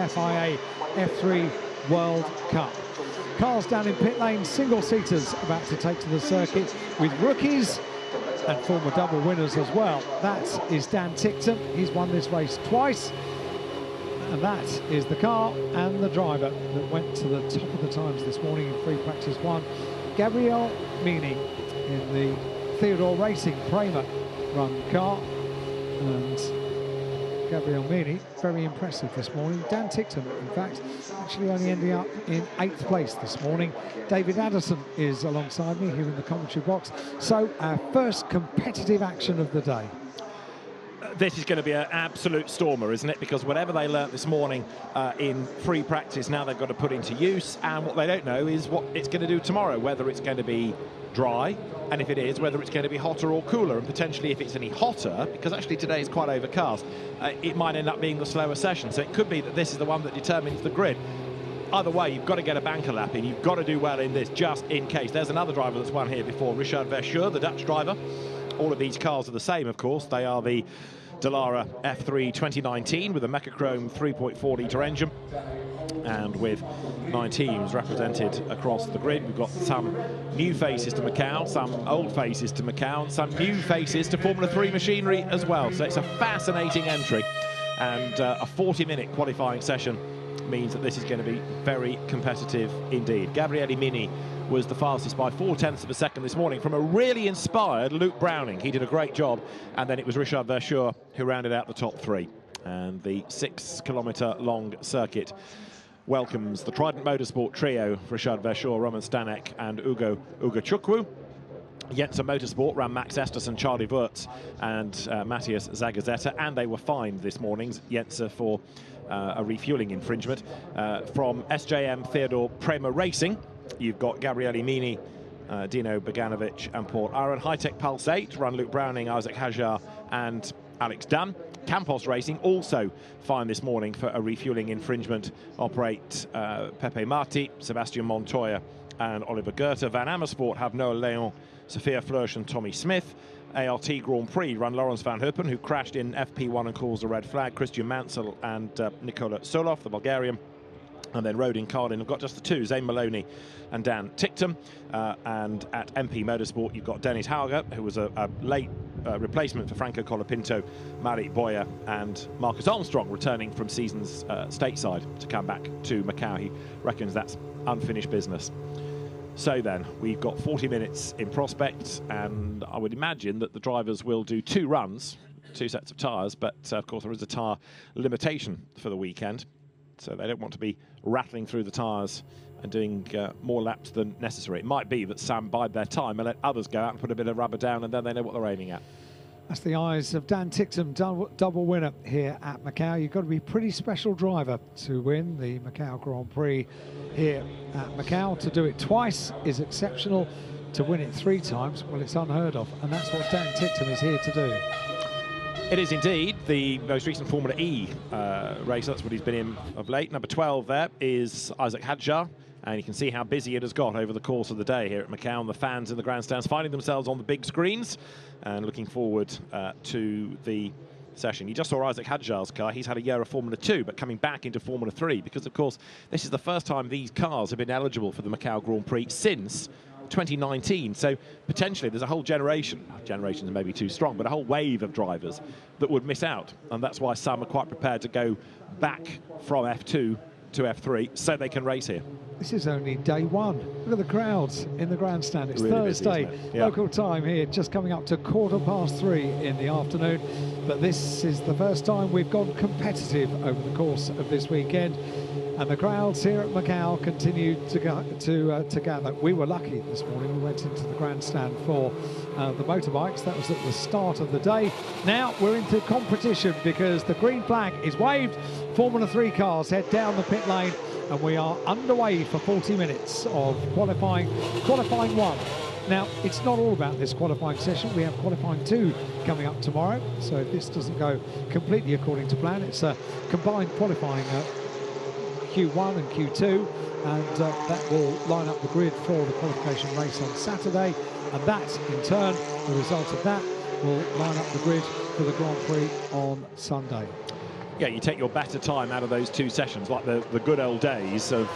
the FIA F3 World Cup. Cars down in pit lane, single-seaters about to take to the circuit with rookies and former double winners as well. That is Dan Tickton. He's won this race twice. And that is the car and the driver that went to the top of the times this morning in free practice 1. Gabriele Mini in the Theodore Racing Prema run car. And Gabriele Mini, very impressive this morning. Dan Tickton, in fact, actually only ending up in 8th place this morning. David Addison is alongside me here in the commentary box. So our first competitive action of the day. This is going to be an absolute stormer, isn't it? Because whatever they learnt this morning in free practice, now they've got to put into use. And what they don't know is what it's going to do tomorrow, whether it's going to be dry, and if it is, whether it's going to be hotter or cooler. And potentially, if it's any hotter, because actually today is quite overcast, it might end up being the slower session. So it could be that this is the one that determines the grid. Either way, you've got to get a banker lap in. You've got to do well in this, just in case. There's another driver that's won here before, Richard Verschoor, the Dutch driver. All of these cars are the same, of course. They are the Dallara F3 2019 with a Mechachrome 3.4-litre engine, and with 9 teams represented across the grid. We've got some new faces to Macau, some old faces to Macau, and some new faces to Formula 3 machinery as well. So it's a fascinating entry, and a 40-minute qualifying session means that this is going to be very competitive indeed. Gabriele Mini was the fastest by 0.4 of a second this morning from a really inspired Luke Browning. He did a great job, and then it was Richard Verschoor who rounded out the top 3. And the 6-kilometre long circuit welcomes the Trident Motorsport trio, Richard Verschoor, Roman Stanek and Ugo Chukwu. Jensen Motorsport ran Max Esterson, Charlie Wurtz and Matthias Zagazzetta, and they were fined this morning, Jensen for a refuelling infringement. From SJM Theodore Prema Racing, you've got Gabriele Mini, Dino Boganovic and Paul Aaron. High-Tech Pulse 8 run Luke Browning, Isaac Hajar and Alex Dunn. Campos Racing also fined this morning for a refuelling infringement. Operate Pepe Marti, Sebastian Montoya and Oliver Goethe. Van Amersfoort have Noah Leon, Sophia Flörsch and Tommy Smith. ART Grand Prix run Lawrence Van Huppen, who crashed in FP1 and caused a red flag. Christian Mansell and Nikola Solov, the Bulgarian. And then Road in Carlin, have got just the 2, Zane Maloney and Dan Tickton. And at MP Motorsport, you've got Dennis Hauger, who was a late replacement for Franco Colapinto, Mari Boyer and Marcus Armstrong, returning from seasons stateside to come back to Macau. He reckons that's unfinished business. So then, we've got 40 minutes in prospect, and I would imagine that the drivers will do 2 runs, 2 sets of tyres, but of course there is a tyre limitation for the weekend. So they don't want to be rattling through the tyres and doing more laps than necessary. It might be that some bide their time and let others go out and put a bit of rubber down, and then they know what they're aiming at. That's the eyes of Dan Tickton, double winner here at Macau. You've got to be a pretty special driver to win the Macau Grand Prix here at Macau. To do it twice is exceptional. To win it 3 times, well, it's unheard of. And that's what Dan Tickton is here to do. It is indeed the most recent Formula E race. That's what he's been in of late. Number 12 there is Isaac Hadjar, and you can see how busy it has got over the course of the day here at Macau. And the fans in the grandstands finding themselves on the big screens and looking forward to the session. You just saw Isaac Hadjar's car. He's had a year of Formula 2, but coming back into Formula 3 because, of course, this is the first time these cars have been eligible for the Macau Grand Prix since 2019. So potentially there's a whole generation, generations may be too strong, but a whole wave of drivers that would miss out. And that's why some are quite prepared to go back from F2 to F3 so they can race here. This is only day 1. Look at the crowds in the grandstand. It's really Thursday, busy, isn't it? Yeah. Local time here, just coming up to 3:15 in the afternoon. But this is the first time we've gone competitive over the course of this weekend. And the crowds here at Macau continue to gather. We were lucky this morning. We went into the grandstand for the motorbikes. That was at the start of the day. Now we're into competition because the green flag is waved. Formula 3 cars head down the pit lane, and we are underway for 40 minutes of qualifying 1. Now, it's not all about this qualifying session. We have qualifying 2 coming up tomorrow. So if this doesn't go completely according to plan, it's a combined qualifying Q1 and Q2, and that will line up the grid for the qualification race on Saturday, and that in turn, the result of that will line up the grid for the Grand Prix on Sunday. yeah, you take your better time out of those two sessions, like the good old days of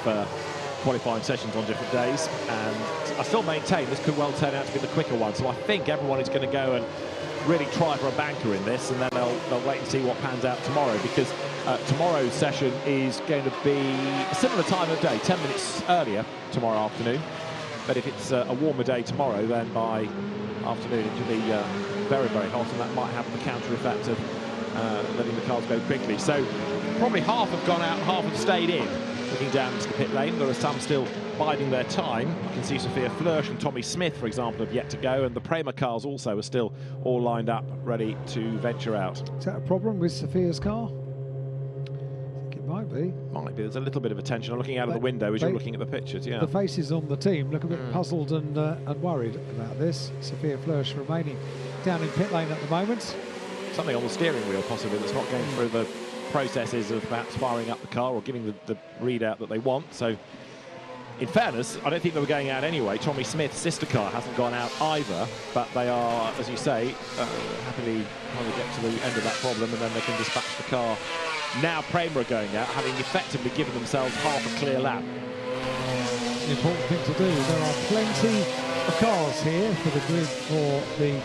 qualifying sessions on different days. And I still maintain this could well turn out to be the quicker one. So I think everyone is going to go and really try for a banker in this, and then they'll wait and see what pans out tomorrow, because tomorrow's session is going to be a similar time of day, 10 minutes earlier tomorrow afternoon. But if it's a warmer day tomorrow, then by afternoon it should be very, very hot, and that might have the counter effect of letting the cars go quickly. So probably half have gone out, half have stayed in. Looking down into the pit lane, there are some still biding their time. You can see Sophia Flörsch and Tommy Smith, for example, have yet to go, and the Prema cars also are still all lined up, ready to venture out. Is that a problem with Sophia's car? I think it might be. Might be. There's a little bit of a tension. I'm looking out of the window as you're looking at the pictures, yeah. The faces on the team look a bit puzzled and worried about this. Sophia Flörsch remaining down in pit lane at the moment. Something on the steering wheel, possibly, that's not going through the processes of perhaps firing up the car or giving the readout that they want. So, in fairness, I don't think they were going out anyway. Tommy Smith's sister car hasn't gone out either, but they are, as you say, happily trying to get to the end of that problem, and then they can dispatch the car. Now Prema are going out, having effectively given themselves half a clear lap. The important thing to do. There are plenty of cars here for the grid for the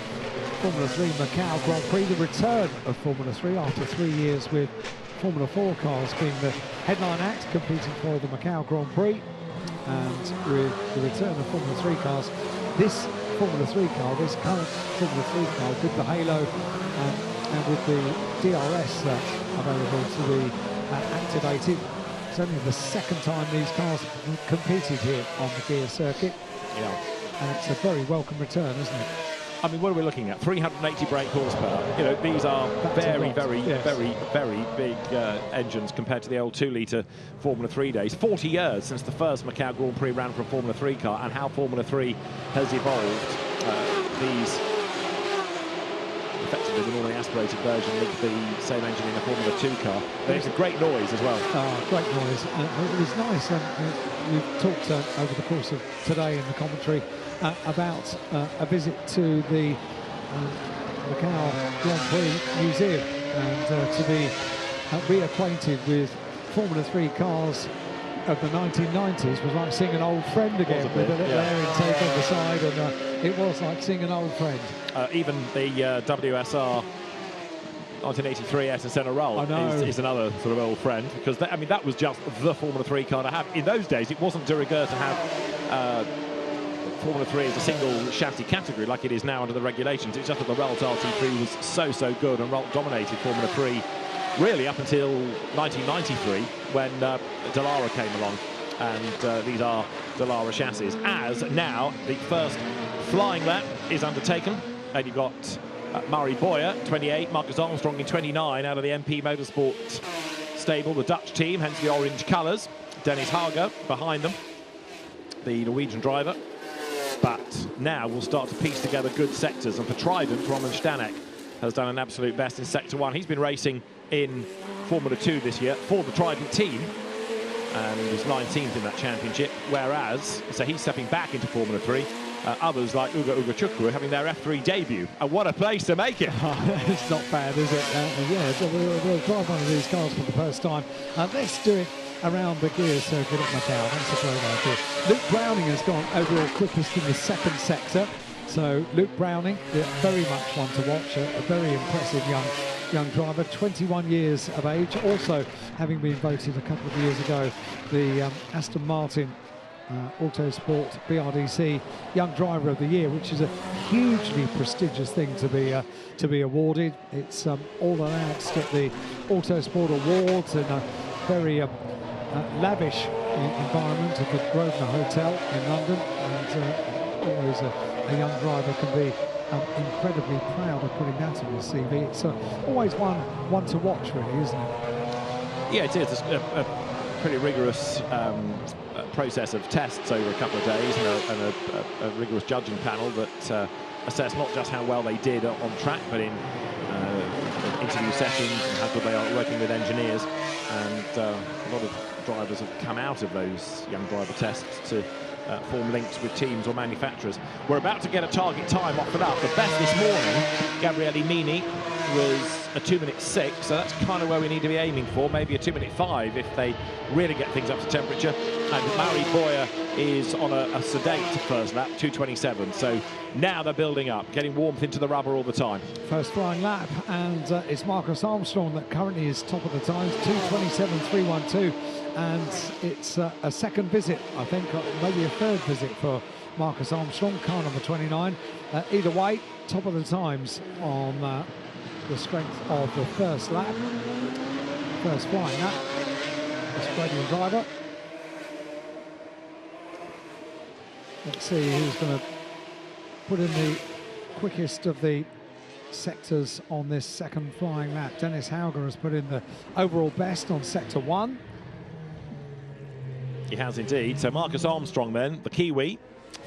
Formula 3 Macau Grand Prix, the return of Formula 3 after 3 years with Formula 4 cars being the headline act competing for the Macau Grand Prix. And with the return of Formula 3 cars, this Formula 3 car, this current Formula 3 car with the halo and with the DRS available to be activated, it's only the second time these cars have competed here on the gear circuit. Yeah. And it's a very welcome return, isn't it? I mean, what are we looking at? 380 brake horsepower. You know, these are very, very big engines compared to the old 2-litre Formula 3 days. 40 years since the first Macau Grand Prix ran for a Formula 3 car, and how Formula 3 has evolved. These effectively the normally aspirated version of the same engine in a Formula 2 car. There's a great noise as well. Great noise. It was nice. We've talked over the course of today in the commentary about a visit to the Macau Grand Prix Museum, and to be reacquainted with Formula 3 cars of the 1990s was like seeing an old friend again, with a little air intake on the side, and it was like seeing an old friend. Even the WSR 1983 SSN Roll is another sort of old friend, because I mean, that was just the Formula 3 car to have. In those days, it wasn't de rigueur to have Formula 3 as a single chassis category like it is now under the regulations. It's just that the Ralt RT3 was so good, and Ralt dominated Formula 3 really up until 1993 when Dallara came along, and these are Dallara chassis. As now the first flying lap is undertaken, and you've got Murray Boyer, 28, Marcus Armstrong in 29 out of the MP Motorsport stable, the Dutch team, hence the orange colours. Dennis Hager behind them, the Norwegian driver. But now we'll start to piece together good sectors, and for Trident, Roman Stanek has done an absolute best in Sector 1. He's been racing in Formula 2 this year for the Trident team, and was 19th in that championship, whereas, so he's stepping back into Formula 3. Others like Uga Chukwu are having their F3 debut, and what a place to make it. It's not bad, is it? We'll drive one of these cars for the first time. Let's do it around the gear circuit at Macau. That's a great idea. Luke Browning has gone overall quickest in the second sector. So Luke Browning, very much one to watch, a very impressive young driver, 21 years of age, also having been voted a couple of years ago the Aston Martin Autosport BRDC Young Driver of the Year, which is a hugely prestigious thing to be awarded. It's all announced at the Autosport Awards in a very lavish environment at the Grosvenor Hotel in London, and always a young driver can be incredibly proud of putting that on his CV. It's always one to watch, really, isn't it? Yeah, it is. It's a pretty rigorous process of tests over a couple of days, and a rigorous judging panel that assess not just how well they did on track, but in interview sessions, and how good they are working with engineers. And a lot of drivers have come out of those young driver tests to form links with teams or manufacturers. We're about to get a target time offered up. The best this morning, Gabriele Mini was a 2:06, so that's kind of where we need to be aiming for, maybe a 2:05 if they really get things up to temperature. And Marie Boyer is on a sedate first lap, 2:27, so now they're building up, getting warmth into the rubber all the time. First flying lap, and it's Marcus Armstrong that currently is top of the times, 2:27.312, and it's a second visit, I think, maybe a third visit for Marcus Armstrong, car number 29. Either way, top of the times on the strength of the first lap. First flying lap. Australian driver. Let's see who's going to put in the quickest of the sectors on this second flying lap. Dennis Hauger has put in the overall best on sector 1. He has indeed. So Marcus Armstrong then, the Kiwi,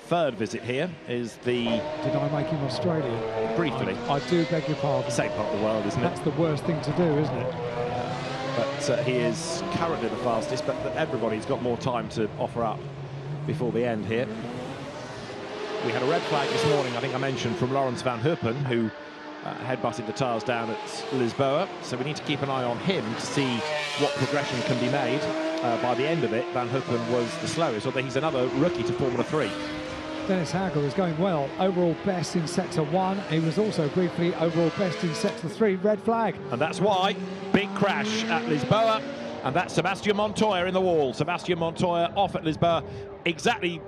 third visit here is the... Did I make him Australian? Briefly. I do beg your pardon. Same part of the world, isn't it? That's the worst thing to do, isn't it? But he is currently the fastest, but everybody's got more time to offer up before the end here. We had a red flag this morning, I think I mentioned, from Lawrence van Huppen, who headbutted the tyres down at Lisboa. So we need to keep an eye on him to see what progression can be made. By the end of it, Van Huppen was the slowest, although he's another rookie to Formula 3. Dennis Hauger is going well. Overall best in sector 1. He was also briefly overall best in sector 3. Red flag. And that's why. Big crash at Lisboa. And that's Sebastian Montoya in the wall. Sebastian Montoya off at Lisboa. Exactly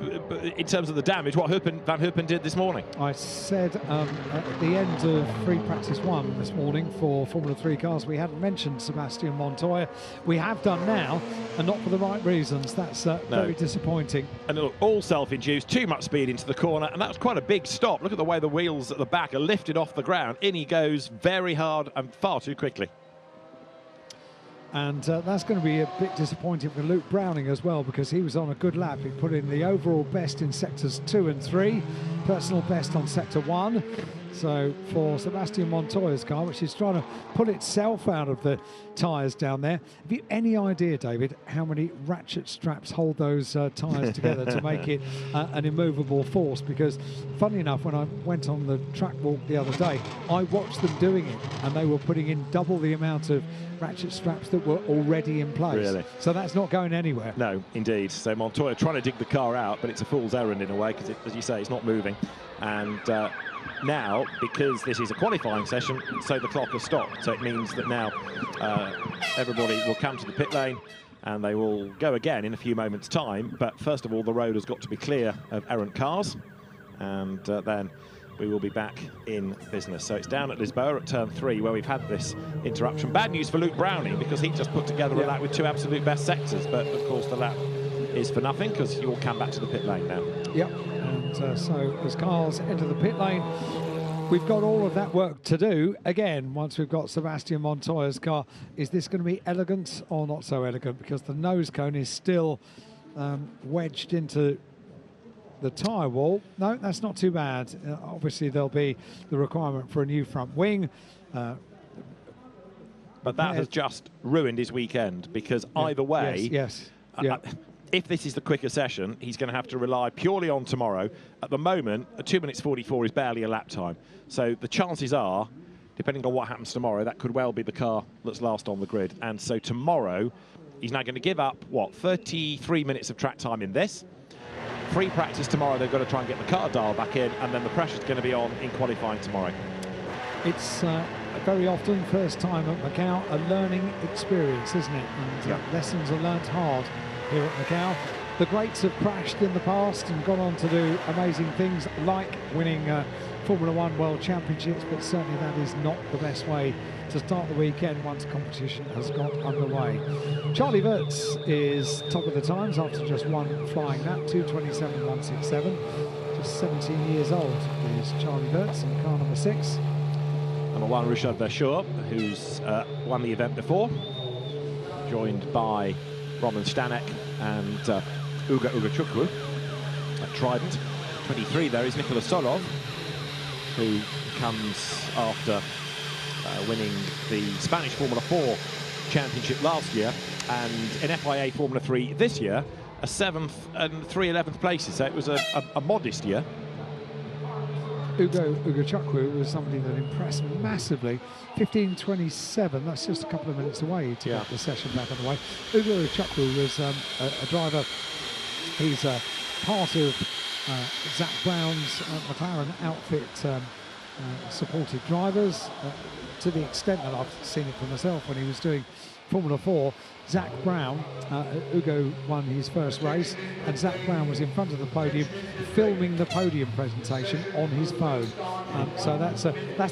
in terms of the damage, what Van Huppen did this morning. I said at the end of free practice 1 this morning for Formula 3 cars, we hadn't mentioned Sebastian Montoya. We have done now, and not for the right reasons. That's very disappointing. And look, all self-induced, too much speed into the corner, and that was quite a big stop. Look at the way the wheels at the back are lifted off the ground. In he goes very hard and far too quickly. And that's going to be a bit disappointing for Luke Browning as well, because he was on a good lap. He put in the overall best in sectors 2 and 3, personal best on sector 1. So for Sebastian Montoya's car, which is trying to pull itself out of the tyres down there. Have you any idea, David, how many ratchet straps hold those tyres together to make it an immovable force? Because funny enough, when I went on the track walk the other day, I watched them doing it, and they were putting in double the amount of ratchet straps that were already in place. Really? So that's not going anywhere. No, indeed. So Montoya trying to dig the car out, but it's a fool's errand in a way, because, as you say, it's not moving. And now, because this is a qualifying session, so the clock has stopped. So it means that now everybody will come to the pit lane, and they will go again in a few moments' time. But first of all, the road has got to be clear of errant cars, and then we will be back in business. So it's down at Lisboa at turn 3 where we've had this interruption. Bad news for Luke Browning, because he just put together a lap with 2 absolute best sectors, but of course the lap is for nothing, because you'll come back to the pit lane now. Yep, and so as cars enter the pit lane, we've got all of that work to do. Again, once we've got Sebastian Montoya's car, is this going to be elegant or not so elegant? Because the nose cone is still wedged into the tyre wall. No, that's not too bad. Obviously, there'll be the requirement for a new front wing. But that has just ruined his weekend, because either way, if this is the quicker session, he's going to have to rely purely on tomorrow. At the moment, a 2:44 is barely a lap time. So the chances are, depending on what happens tomorrow, that could well be the car that's last on the grid. And so tomorrow, he's now going to give up, what, 33 minutes of track time in this. Free practice tomorrow, they've got to try and get the car dial back in, and then the pressure's going to be on in qualifying tomorrow. It's very often, first time at Macau, a learning experience, isn't it? And lessons are learnt hard here at Macau. The greats have crashed in the past and gone on to do amazing things, like winning Formula 1 World Championships, but certainly that is not the best way to start the weekend once competition has got underway. Charlie Wirtz is top of the times after just 1 flying lap, 2:27.167. Just 17 years old is Charlie Wirtz in car number 6. Number 1, Richard Verschoor, who's won the event before, joined by Roman Stanek and Uga Ugachukwu at Trident. 23 there is Nikola Solov, who comes after winning the Spanish Formula 4 championship last year, and in FIA Formula 3 this year, a 7th and 3 11th places. So it was a modest year. Ugo Chukwu was somebody that impressed me massively. 15:27, that's just a couple of minutes away to get the session back on the way. Ugo Chukwu was a driver. He's part of Zach Brown's McLaren outfit supported drivers, to the extent that I've seen it for myself when he was doing Formula 4. Zach Brown, Ugo won his first race, and Zach Brown was in front of the podium filming the podium presentation on his phone. So that's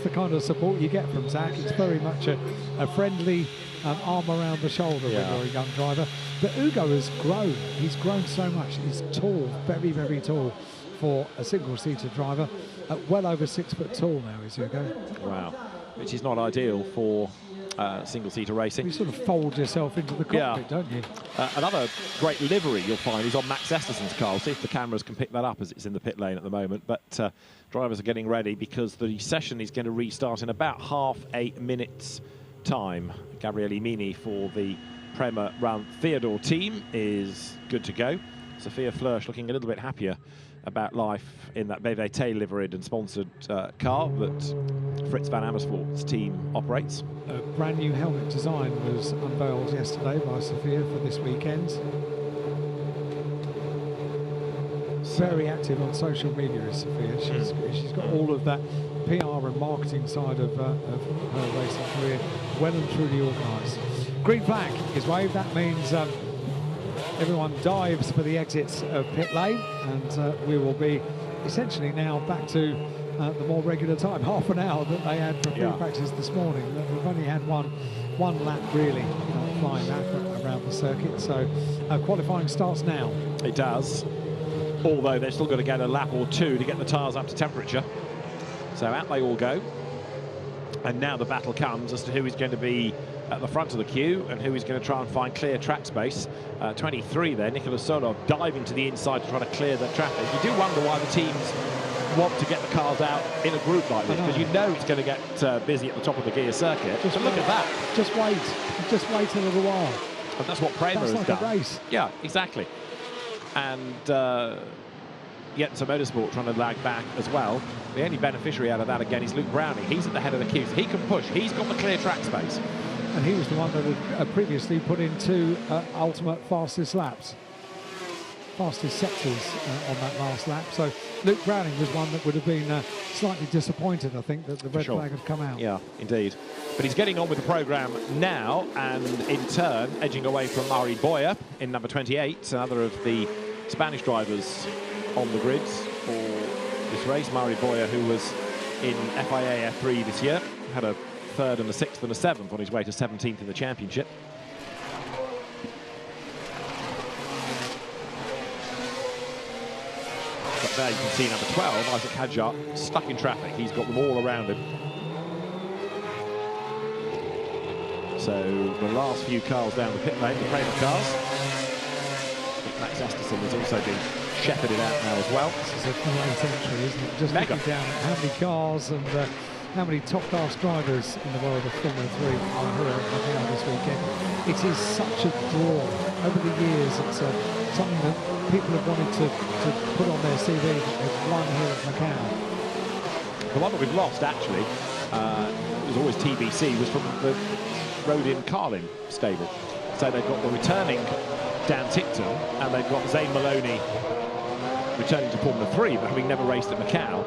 the kind of support you get from Zach. It's very much a friendly arm around the shoulder when you're a young driver. But Ugo has grown. He's grown so much. He's tall, very, very tall for a single-seater driver. Well over 6 foot tall now is Ugo. Wow, which is not ideal for single-seater racing. You sort of fold yourself into the cockpit, don't you? Another great livery you'll find is on Max Esterson's car. We'll see if the cameras can pick that up as it's in the pit lane at the moment. But drivers are getting ready because the session is going to restart in about half a minute's time. Gabriele Mini for the Prema Run Theodore team is good to go. Sophia Flörsch looking a little bit happier about life in that BVT liveried and sponsored car that Fritz van Amersfoort's team operates. A brand new helmet design was unveiled yesterday by Sophia for this weekend. Very active on social media is Sophia. She's got all of that PR and marketing side of her racing career well and truly organised. Green flag is waved. That means everyone dives for the exits of pit lane, and we will be essentially now back to the more regular time, half an hour that they had for free practice this morning. We've only had one lap really, flying lap around the circuit. So qualifying starts now. It does, although they've still got to get a lap or two to get the tyres up to temperature. So out they all go, and now the battle comes as to who is going to be at the front of the queue and who is going to try and find clear track space. 23 there, Nicolas Solov diving to the inside to try to clear the traffic. You do wonder why the teams want to get the cars out in a group like this, because you know it's going to get busy at the top of the gear circuit. Just look at that. Just wait a little while. And that's what Prema has done. A race. Yeah, exactly. And Jensen Motorsport trying to lag back as well. The only beneficiary out of that again is Luke Browning. He's at the head of the queue, so he can push. He's got the clear track space. And he was the one that had previously put in 2 ultimate fastest laps. Fastest sectors on that last lap. So Luke Browning was one that would have been slightly disappointed, I think, that the red flag had come out. Yeah, indeed. But he's getting on with the programme now, and in turn edging away from Mari Boyer in number 28, another of the Spanish drivers on the grids for this race. Mari Boyer, who was in FIA F3 this year, had a 3rd and a 6th and a 7th on his way to 17th in the championship. But there you can see number 12, Isaac Hadjar, stuck in traffic. He's got them all around him. So the last few cars down the pit lane, the Prema cars. Max Esterson has also been shepherded out now as well. This is a great entry, isn't it? Just looking down at how many cars and how many top-class drivers in the world of Formula 3 are here at Macau this weekend. It is such a draw. Over the years, it's something that people have wanted to put on their CV that they've won here at Macau. The one that we've lost, actually, was always TBC, was from the Rodin Carlin stable. So they've got the returning Dan Tickton, and they've got Zane Maloney returning to Formula 3, but having never raced at Macau.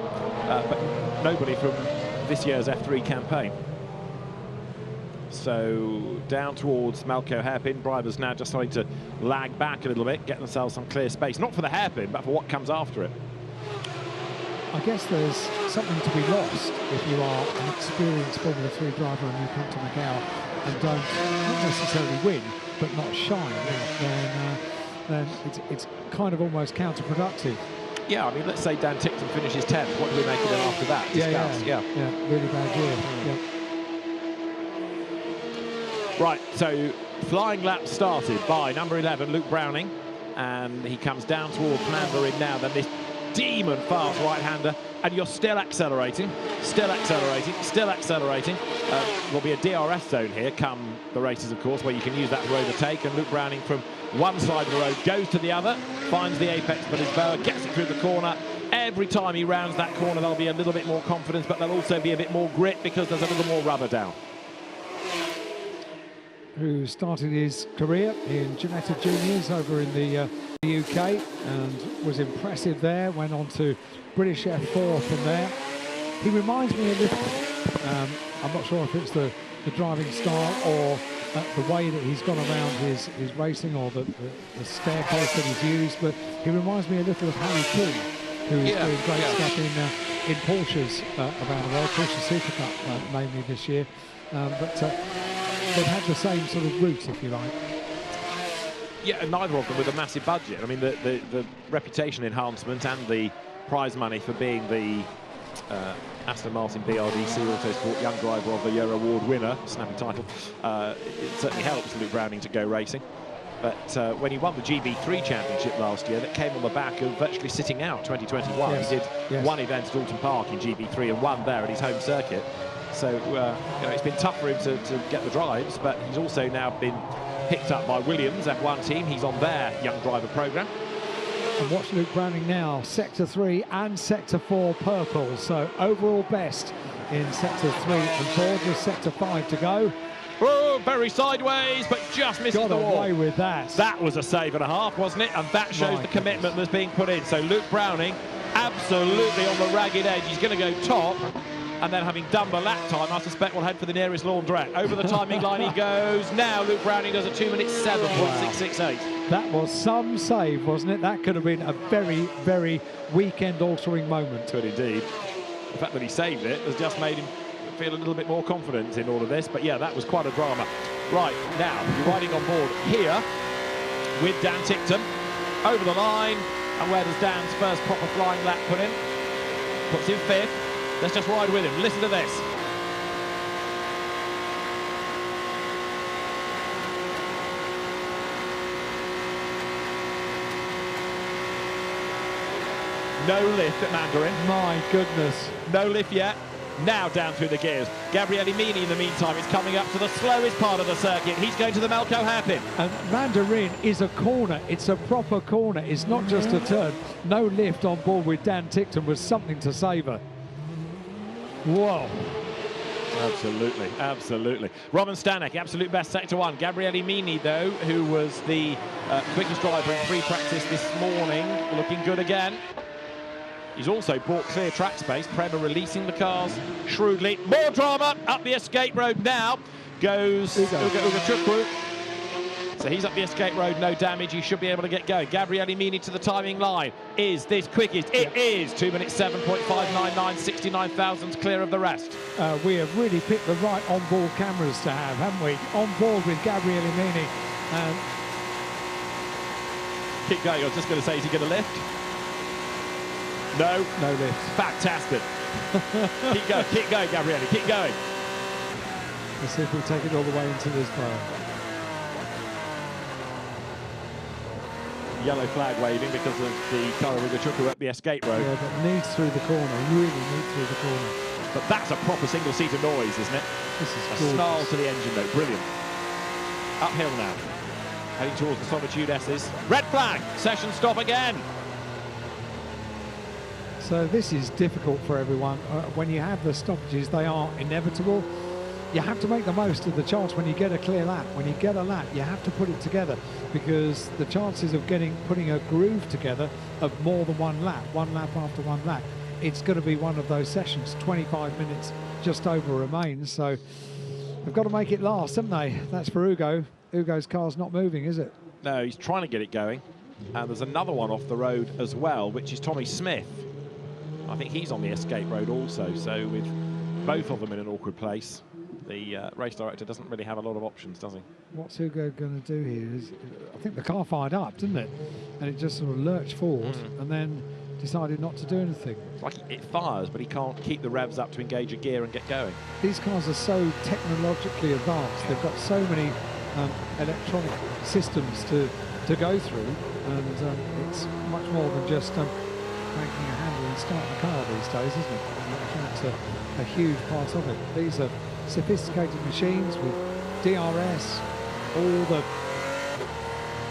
But nobody from this year's F3 campaign. So down towards Malco hairpin. Drivers now just starting to lag back a little bit, get themselves some clear space, not for the hairpin, but for what comes after it. I guess there's something to be lost if you are an experienced Formula 3 driver and you come to Macau and don't not necessarily win, but not shine. Then it's kind of almost counterproductive. Yeah, I mean, let's say Dan Tickton finishes 10th. What do we make of it after that? Yeah, really bad year. Yeah. Right, so flying lap started by number 11, Luke Browning, and he comes down towards Mandarin now. Then this demon fast right-hander, and you're still accelerating, still accelerating, still accelerating. There'll be a DRS zone here come the races, of course, where you can use that to overtake, and Luke Browning from one side of the road goes to the other, finds the apex of Lisboa, gets it through the corner. every time he rounds that corner, there'll be a little bit more confidence, but there'll also be a bit more grit because there's a little more rubber down. Who started his career in genetic juniors over in the UK and was impressive there, went on to British F4 from there. He reminds me a little, I'm not sure if it's the driving style or the way that he's gone around his racing or the staircase that he's used, but he reminds me a little of Harry King, who is doing great stuff in Porsches around the world, Porsche Super Cup mainly this year. But they've had the same sort of route, if you like. Yeah, and neither of them with a massive budget. I mean, the reputation enhancement and the prize money for being the Aston Martin BRDC Autosport Young Driver of the Year award winner, snappy title, it certainly helps Luke Browning to go racing. But when he won the GB3 Championship last year, that came on the back of virtually sitting out 2021. Yes. He did one event at Alton Park in GB3 and won there at his home circuit. So you know, it's been tough for him to get the drives, but he's also now been picked up by Williams F1 team. He's on their young driver programme. And watch Luke Browning now, Sector 3 and Sector 4 purple. So overall best in Sector 3 and 4, just Sector 5 to go. Oh, very sideways, but just misses the wall. Got away with that. That was a save and a half, wasn't it? And that shows the commitment that's being put in. So Luke Browning, absolutely on the ragged edge. He's going to go top. And then, having done the lap time, I suspect we'll head for the nearest laundrette. Over the timing line he goes. Now Luke Browning does a 2 minutes 7.668. That was some save, wasn't it? That could have been a very, very weekend-altering moment. Could indeed. The fact that he saved it has just made him feel a little bit more confident in all of this. But yeah, that was quite a drama. Right, now, you're riding on board here with Dan Tickton. Over the line. And where does Dan's first proper flying lap put him? Puts him 5th. Let's just ride with him. Listen to this. No lift at Mandarin. My goodness. No lift yet. Now down through the gears. Gabriele Mini, in the meantime, is coming up to the slowest part of the circuit. He's going to the Macau hairpin. And Mandarin is a corner. It's a proper corner. It's not just a turn. No lift on board with Dan Tickton was something to savour. Whoa. Absolutely, absolutely. Roman Stanek, absolute best Sector 1. Gabriele Mini, though, who was the quickest driver in free practice this morning, looking good again. He's also bought clear track space. Prema releasing the cars shrewdly. More drama up the escape road now. Goes Uga Chukwu. So he's up the escape road, no damage. He should be able to get going. Gabriele Mini to the timing line. Is this quickest? It is. 2 minutes 7.599, 69 thousandths clear of the rest. We have really picked the right on-board cameras to have, haven't we? On board with Gabriele Mini. Keep going. I was just going to say, is he going to lift? No. No lift. Fantastic. Keep going, Gabriele. Keep going. Let's see if we take it all the way into this car. Yellow flag waving because of the car of Uga Chukwu at the escape road. Yeah, but needs through the corner. Really needs through the corner. But that's a proper single-seater noise, isn't it? This is a snarl to the engine, though. Brilliant. Uphill now. Heading towards the Solitude S's. Red flag. Session stop again. So this is difficult for everyone. When you have the stoppages, they are inevitable. You have to make the most of the chance when you get a clear lap. When you get a lap, you have to put it together, because the chances of putting a groove together of more than one lap after one lap, it's going to be one of those sessions. 25 minutes just over remains, so they've got to make it last, haven't they? That's for Ugo. Ugo's car's not moving, is it? No, he's trying to get it going. And there's another one off the road as well, which is Tommy Smith. I think he's on the escape road also, so with both of them in an awkward place, the race director doesn't really have a lot of options, does he? What's Ugo going to do here? I think the car fired up, didn't it? And it just sort of lurched forward and then decided not to do anything. It's like it fires, but he can't keep the revs up to engage a gear and get going. These cars are so technologically advanced. They've got so many electronic systems to go through, and it's much more than just cranking a handle and starting the car these days, isn't it? That's a huge part of it. These are sophisticated machines with DRS, all the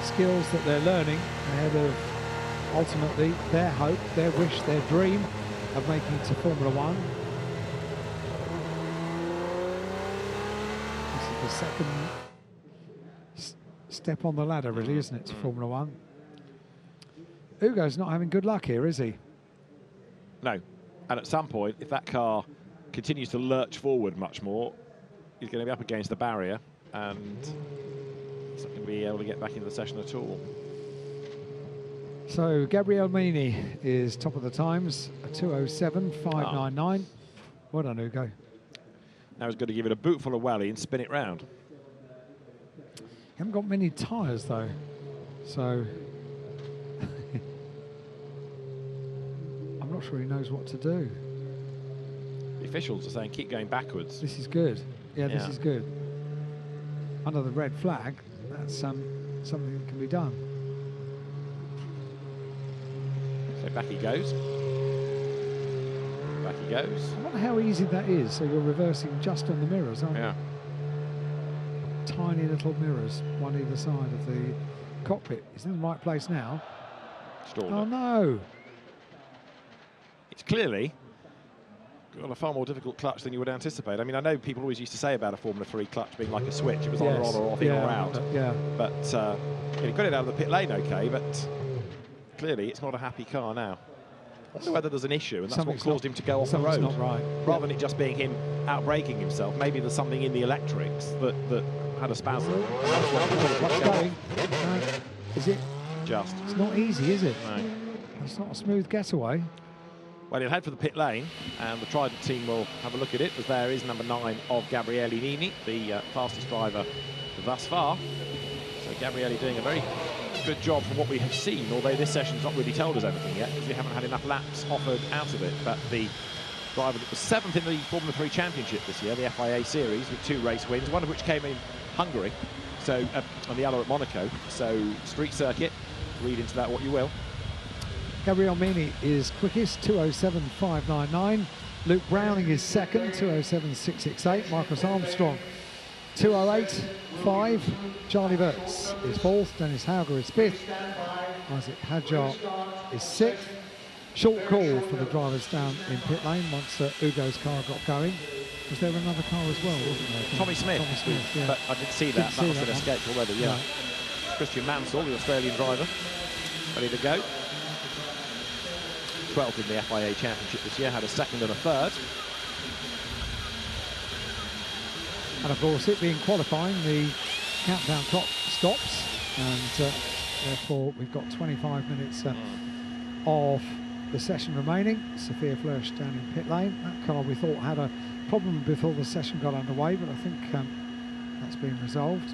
skills that they're learning ahead of ultimately their hope, their wish, their dream of making it to Formula One. This is the second step on the ladder, really, isn't it, to Formula One? Ugo's not having good luck here, is he? No. And at some point, if that car continues to lurch forward much more, he's going to be up against the barrier and he's not going to be able to get back into the session at all. So Gabriele Mini is top of the times, a 2:07.599. Well done, Ugo. Now he's got to give it a boot full of welly and spin it round. You haven't got many tyres though, so I'm not sure he knows what to do. The officials are saying keep going backwards. This is good. Yeah, this is good. Under the red flag, that's something that can be done. So back he goes. Back he goes. I wonder how easy that is. So you're reversing just on the mirrors, aren't you? Tiny little mirrors, one either side of the cockpit. He's in the right place now. Stalled Oh it. no! It's clearly got a far more difficult clutch than you would anticipate. I mean, I know people always used to say about a Formula 3 clutch being like a switch. It was either on or off, in or out. But he got it out of the pit lane okay, but clearly it's not a happy car now. I wonder whether there's an issue, and that's what caused him to go off the road. Not right. Rather than it just being him out-braking himself, maybe there's something in the electrics that had a spasm. Is it? Just. It's not easy, is it? No. It's not a smooth getaway. Well, he'll head for the pit lane, and the Trident team will have a look at it, as there is number 9 of Gabriele Mini, the fastest driver thus far. So Gabriele doing a very good job from what we have seen, although this session's not really told us anything yet, because we haven't had enough laps offered out of it. But the driver that was 7th in the Formula 3 Championship this year, the FIA Series, with 2 race wins, one of which came in Hungary, so and the other at Monaco. So street circuit, read into that what you will. Gabriele Mini is quickest, 2:07.599. Luke Browning is second, 2:07.668. Marcus Armstrong, 2:08.5. Charlie Wirtz is fourth. Dennis Hauger is fifth. Isaac Hadjar is sixth. Short call for the drivers down in pit lane once Ugo's car got going. Was there another car as well, wasn't there? Tommy Smith. Tommy Smith, yeah. But I didn't see that. That must have escaped already, yeah. No. Christian Mansell, the Australian driver, ready to go. 12th in the FIA Championship this year, had a second and a third. And of course, it being qualifying, the countdown clock stops, and therefore we've got 25 minutes of the session remaining. Sophia Flörsch down in pit lane. That car we thought had a problem before the session got underway, but I think that's been resolved.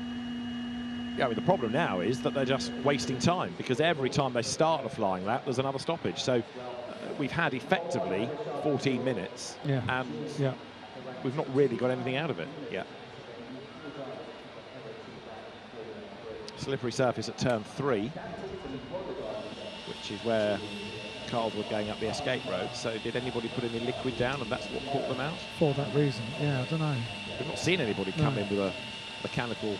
Yeah, I mean, the problem now is that they're just wasting time, because every time they start a flying lap, there's another stoppage. So we've had effectively 14 minutes, and we've not really got anything out of it yet. Slippery surface at turn 3, which is where cars were going up the escape road. So did anybody put any liquid down, and that's what caught them out? For that reason, yeah, I don't know. We've not seen anybody come in with a mechanical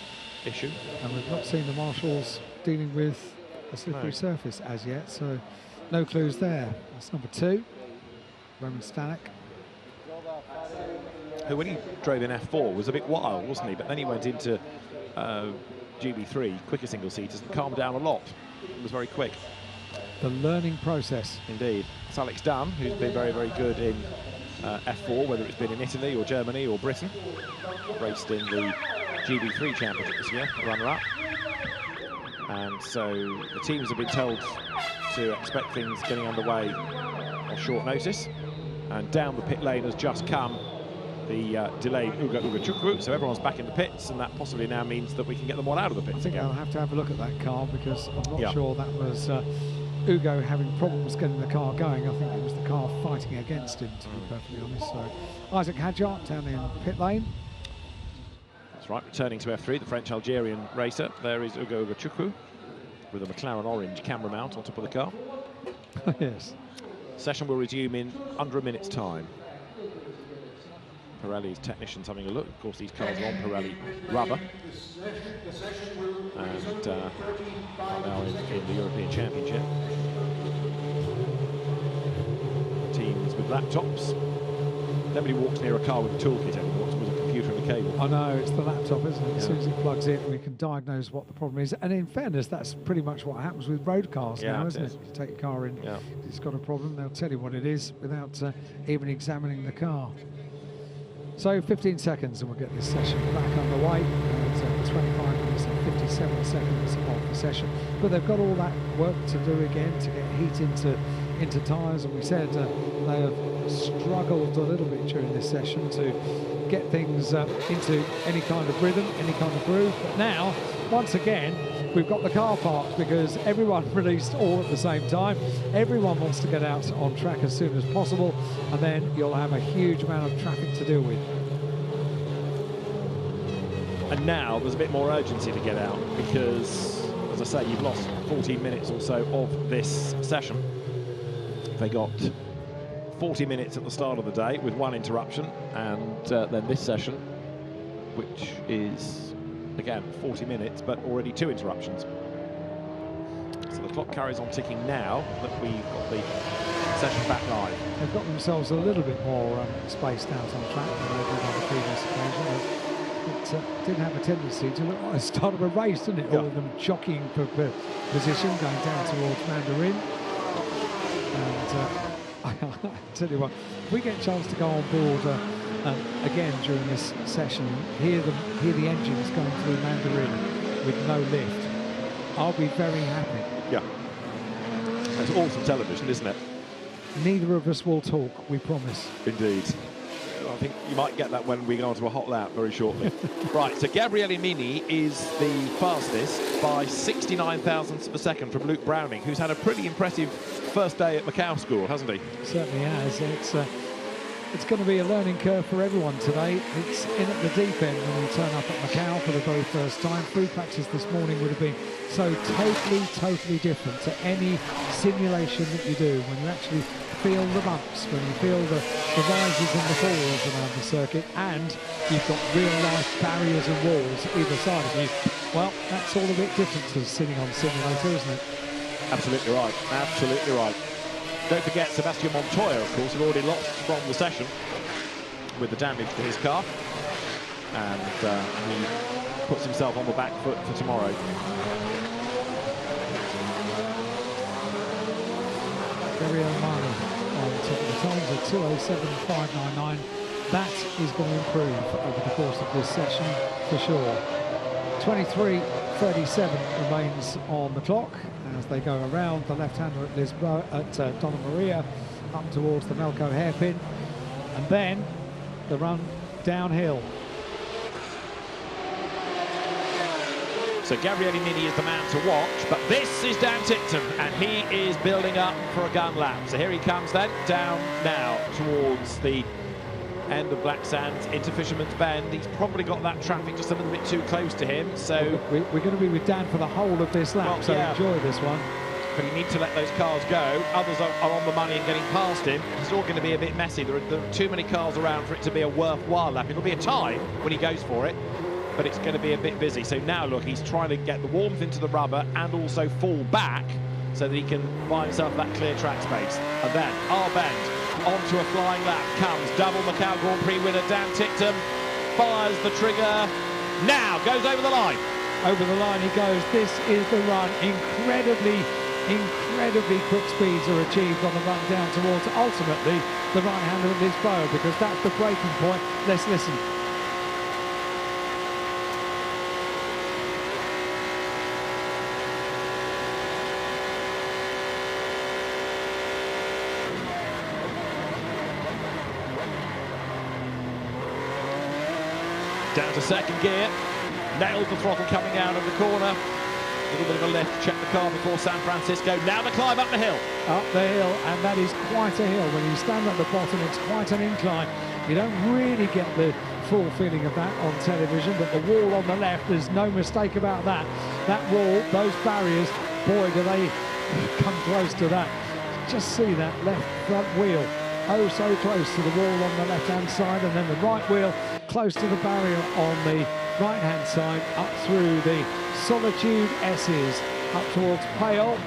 issue. And we've not seen the marshals dealing with a slippery surface as yet, so no clues there. That's number 2, Roman Stanek. Who, when he drove in F4, was a bit wild, wasn't he? But then he went into GB3, quicker single-seaters, and calmed down a lot. It was very quick. The learning process. Indeed. It's Alex Dunn, who's been very, very good in F4, whether it's been in Italy or Germany or Britain. Raced in the GB3 Championship this year, runner-up. And so the teams have been told to expect things getting underway on short notice. And down the pit lane has just come the delayed Ugo Ugochukwu, so everyone's back in the pits, and that possibly now means that we can get them all out of the pits. I think I'll have to have a look at that car, because I'm not sure that was Ugo having problems getting the car going. I think it was the car fighting against him, to be perfectly honest. So Isaac Hadjar down in pit lane. That's right, returning to F3, the French-Algerian racer. There is Ugo Ugochukwu with a McLaren orange camera mount on top of the car. Yes. Session will resume in under a minute's time. Pirelli's technicians having a look. Of course, these cars are on Pirelli rubber, and are now in the European Championship. laptops. Nobody walks near a car with a toolkit anymore. It's with a computer and a cable. I know, it's the laptop, isn't it? As Yeah. soon as it plugs in, we can diagnose what the problem is. And in fairness, that's pretty much what happens with road cars Yeah, now, it isn't is. it? You take your car in, Yeah. it's got a problem, they'll tell you what it is without even examining the car. So 15 seconds and we'll get this session back underway. It's 25 minutes and 57 seconds of the session. But they've got all that work to do again to get heat into tyres. And we said they have struggled a little bit during this session to get things into any kind of rhythm, any kind of groove. But now, once again, we've got the car parked because everyone released all at the same time. Everyone wants to get out on track as soon as possible, and then you'll have a huge amount of traffic to deal with. And now there's a bit more urgency to get out because, as I say, you've lost 14 minutes or so of this session. They got 40 minutes at the start of the day with one interruption, and then this session, which is, again, 40 minutes, but already 2 interruptions. So the clock carries on ticking now that we've got the session back live. They've got themselves a little bit more spaced out on track than they did on the previous occasion. It did have a tendency to look like the start of a race, didn't it? Yeah. All of them jockeying for position, going down towards Mandarin. And I tell you what, if we get a chance to go on board again during this session, hear the engines going through Mandarin with no lift, I'll be very happy. Yeah. That's awesome television, isn't it? Neither of us will talk, we promise. Indeed. I think you might get that when we go on to a hot lap very shortly. Right, so Gabriele Mini is the fastest by 69 thousandths of a second from Luke Browning, who's had a pretty impressive first day at Macau school, hasn't he? Certainly has. It's going to be a learning curve for everyone today. It's in at the deep end when we turn up at Macau for the very first time. Free practice this morning would have been so totally different to any simulation that you do when you actually feel the bumps, when you feel the rises and the falls around the circuit, and you've got real-life barriers and walls either side of you. Well, that's all a bit different to sitting on simulator, isn't it? Absolutely right, absolutely right. Don't forget, Sebastian Montoya, of course, had already lost from the session with the damage to his car, and he puts himself on the back foot for tomorrow. Gary O'Mara on top of the times at 2:07.599. That is going to improve over the course of this session for sure. 23:37 remains on the clock as they go around the left-hander at Lisboa, at Donna Maria, up towards the Melco hairpin, and then the run downhill. So Gabriele Mini is the man to watch, but this is Dan Tipton, and he is building up for a gun lap. So here he comes then, down now towards the end of Black Sands into Fisherman's Bend. He's probably got that traffic just a little bit too close to him, so... We're going to be with Dan for the whole of this lap, well, so yeah. enjoy this one. But you need to let those cars go. Others are on the money and getting past him. It's all going to be a bit messy. There are too many cars around for it to be a worthwhile lap. It'll be a tie when he goes for it, but it's going to be a bit busy. So now look, he's trying to get the warmth into the rubber and also fall back so that he can buy himself that clear track space. And then Bend onto a flying lap comes double Macau Grand Prix winner Dan Tipton, fires the trigger, now goes over the line. Over the line he goes. This is the run. Incredibly quick speeds are achieved on the run down towards ultimately the right-hander of Lisboa, because that's the breaking point. Let's listen. Down to second gear, nails the throttle coming out of the corner. A little bit of a lift, check the car before San Francisco. Now the climb up the hill. Up the hill, and that is quite a hill. When you stand at the bottom, it's quite an incline. You don't really get the full feeling of that on television, but the wall on the left, there's no mistake about that. That wall, those barriers, boy, do they come close to that. Just see that left front wheel, oh so close to the wall on the left-hand side, and then the right wheel close to the barrier on the right-hand side, up through the Solitude S's, up towards Pale,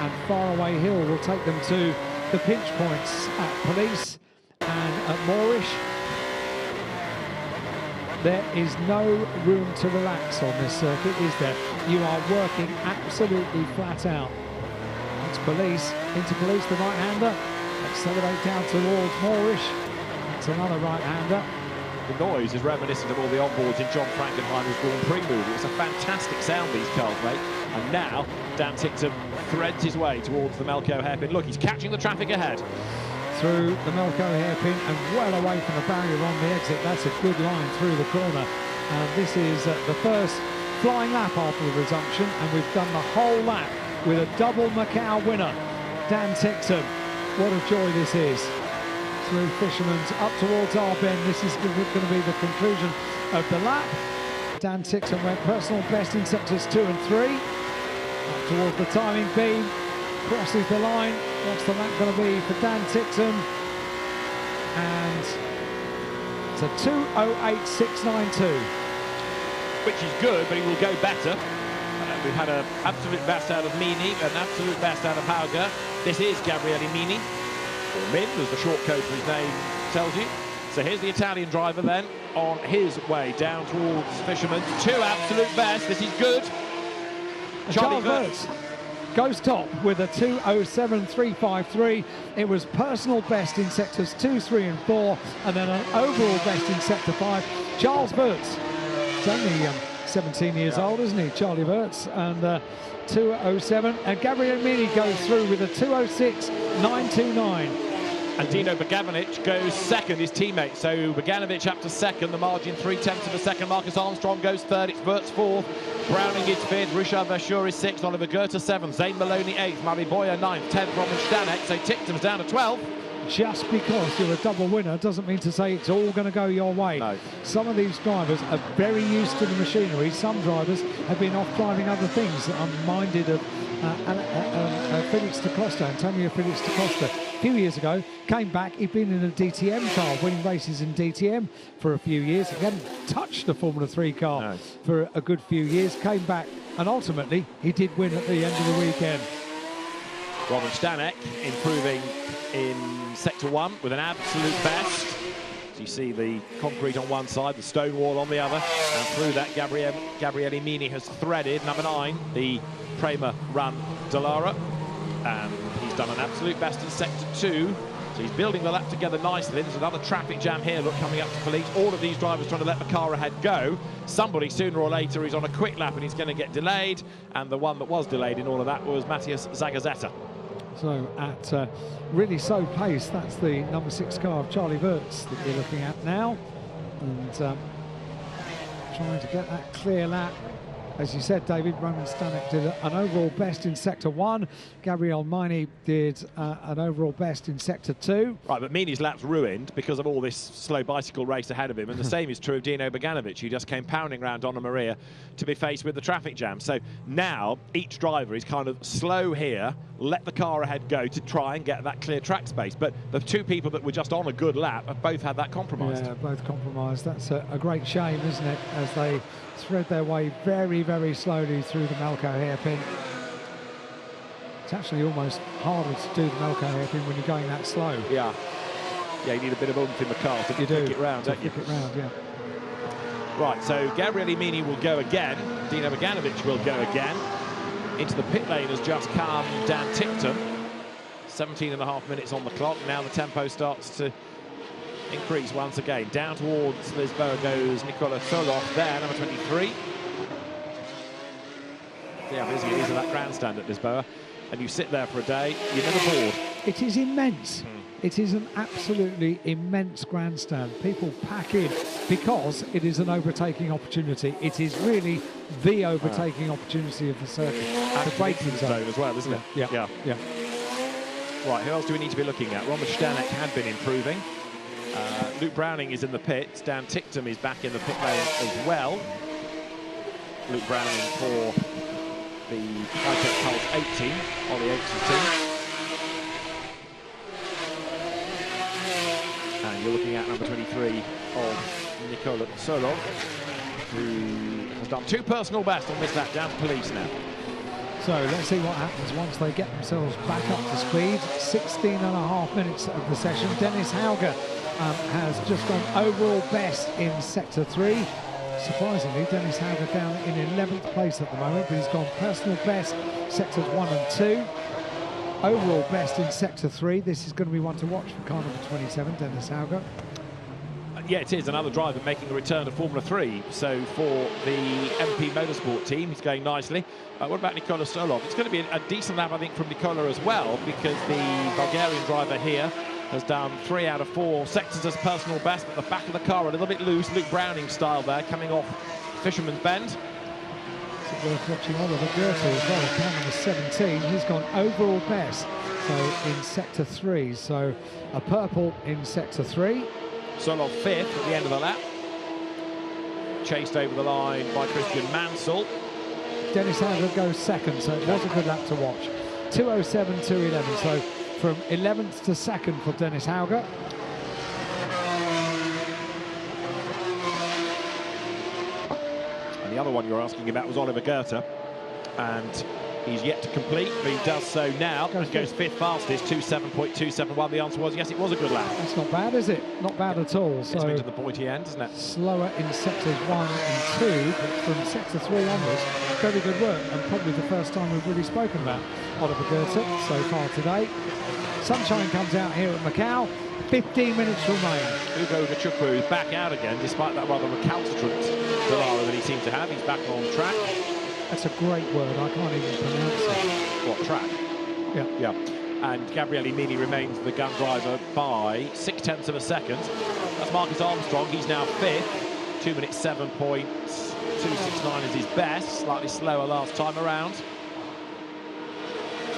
and Faraway Hill will take them to the pinch points at Police, And at Moorish, there is no room to relax on this circuit, is there? You are working absolutely flat out. That's Police, into Police, the right-hander. Accelerate down towards Moorish. That's another right-hander. The noise is reminiscent of all the onboards in John Frankenheimer's Grand Prix movie. It's a fantastic sound these cars make. And now Dan Ticktum threads his way towards the Macau hairpin. Look, he's catching the traffic ahead. Through the Macau hairpin and well away from the barrier on the exit. That's a good line through the corner. And this is the first flying lap after the resumption, and we've done the whole lap with a double Macau winner. Dan Ticktum, what a joy this is. Through Fisherman's up towards Arbenne. This is going to be the conclusion of the lap. Dan Ticktum went personal best in sectors 2 and 3. Up towards the timing beam, crosses the line. What's the lap going to be for Dan Ticktum? And it's a 2:08.692. Which is good, but he will go better. We've had an absolute best out of Mini, an absolute best out of Hauger. This is Gabriele Mini, or Min, as the short code for his name tells you. So here's the Italian driver then, on his way down towards Fisherman. 2 absolute best, this is good. Charles Wirtz goes top with a 2:07.353. It was personal best in sectors 2, 3 and 4, and then an overall best in sector 5. Charles Wirtz, he's only 17 years old, isn't he, Charlie Wirtz, and 2:07. And Gabriele Mini goes through with a 2:06.929. And Dino Beganovic goes second, his teammate. So Beganovic up to second, the margin 0.3 of a second. Marcus Armstrong goes third, it's Wirtz fourth. Browning is fifth, Richard Verschoor is sixth, Oliver Goethe seventh, Zane Maloney eighth, Murray Boyer ninth, 10th, Roman Stanek. So Ticktum's down to 12th. Just because you're a double winner doesn't mean to say it's all going to go your way. No. Some of these drivers are very used to the machinery. Some drivers have been off driving other things. I'm minded of Felix da Costa, Antonio Felix da Costa. A few years ago, came back, he'd been in a DTM car, winning races in DTM for a few years. He hadn't touched a Formula 3 car for a good few years, came back, and ultimately he did win at the end of the weekend. Roman Stanek improving in sector 1 with an absolute best. So you see the concrete on one side, the stone wall on the other, and through that Gabriele Mini has threaded number 9, the Prema Run Dallara, and he's done an absolute best in sector 2. So he's building the lap together nicely. There's another traffic jam here, look, coming up to Police. All of these drivers trying to let the car ahead go. Somebody sooner or later is on a quick lap and he's going to get delayed, and the one that was delayed in all of that was Matthias Zagazzetta. So at really slow pace, that's the number 6 car of Charlie Wirtz that you're looking at now, and trying to get that clear lap. As you said, David, Roman Stanek did an overall best in sector 1. Gabriele Mini did an overall best in sector 2. Right, but Mini's lap's ruined because of all this slow bicycle race ahead of him, and the same is true of Dino Beganovic, who just came pounding around Donna Maria to be faced with the traffic jam. So now each driver is kind of slow here, let the car ahead go to try and get that clear track space. But the 2 people that were just on a good lap have both had that compromised. Yeah, both compromised. That's a great shame, isn't it, as they thread their way very, very slowly through the Macau hairpin. It's actually almost harder to do the Macau hairpin when you're going that slow. Yeah. Yeah, you need a bit of oomph in the car to flick it round, don't you? Flick it round, yeah. Right, so Gabriele Mini will go again. Dino Beganovic will go again. Into the pit lane has just come Dan Ticktum. 17.5 minutes on the clock. Now the tempo starts to increase once again. Down towards Lisboa goes Nicola Solov there, number 23. See how busy it is in that grandstand at Lisboa. And you sit there for a day, you're never bored. It is immense. It is an absolutely immense grandstand. People pack in because it is an overtaking opportunity. It is really the overtaking opportunity of the circuit. And the braking zone as well, isn't it? Yeah. Right, who else do we need to be looking at? Roman Stanek had been improving. Luke Browning is in the pits. Dan Ticktum is back in the pit lane as well. Luke Browning for the High-Tech Pulse 18 on the Agency team. And you're looking at number 23 of Nicola Solov, who has done 2 personal bests on this lap, down to Police now. So let's see what happens once they get themselves back up to speed. 16.5 minutes of the session. Dennis Hauger has just gone overall best in Sector 3. Surprisingly, Dennis Hauger down in 11th place at the moment, but he's gone personal best, Sectors 1 and 2. Overall best in Sector 3. This is going to be one to watch for car number 27, Dennis Hauger. Yeah, it is another driver making a return to Formula 3. So for the MP Motorsport team, he's going nicely. What about Nikola Stolov? It's going to be a decent lap, I think, from Nikola as well, because the Bulgarian driver here has done 3 out of 4 sectors as personal best, but the back of the car a little bit loose, Luke Browning style there, coming off Fisherman's Bend. It's worth watching Oliver Goethe as well, car number 17. He's gone overall best, so in Sector 3. So a purple in Sector 3. Solov 5th at the end of the lap. Chased over the line by Christian Mansell. Dennis Hauger goes second, so it was a good lap to watch. 2:07, 2:11, so from 11th to 2nd for Dennis Hauger. And the other one you were asking about was Oliver Goethe, and he's yet to complete, but he does so now. Goes 5th fastest, 2:07.271. The answer was yes, it was a good lap. That's not bad, is it? Not bad at all. It's so been to the pointy end, isn't it? Slower in Sectors 1 and 2, but from Sector 3 onwards, very good work, and probably the first time we've really spoken about Oliver Goethe so far today. Sunshine comes out here at Macau. 15 minutes remain. Ugo Gachukwu is back out again, despite that rather recalcitrant Dallara that he seemed to have. He's back on track. That's a great word, I can't even pronounce it. What, track? Yeah. Yeah. And Gabriele Mini remains the gun driver by 0.6 of a second. That's Marcus Armstrong, he's now 5th. 2 minutes 7.269 is his best, slightly slower last time around.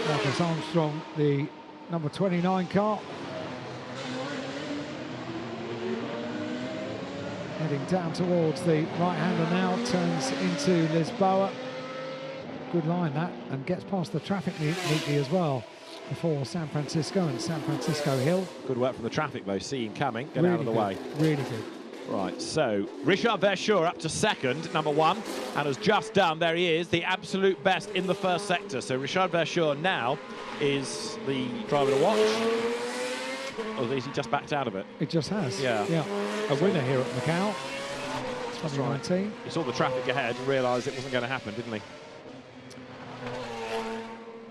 Marcus Armstrong, the number 29 car. Heading down towards the right-hander now, turns into Lisboa. Good line that, and gets past the traffic neatly as well before San Francisco and San Francisco Hill. Good work from the traffic though, see him coming, get really out of the way. Really good. Right, so Richard Verschoor up to 2nd, number 1, and has just done, there he is, the absolute best in the first sector. So Richard Verschoor now is the driver to watch. Or has he just backed out of it? It just has. Yeah. A winner here at Macau. 2019. Right. He saw the traffic ahead and realised it wasn't going to happen, didn't he?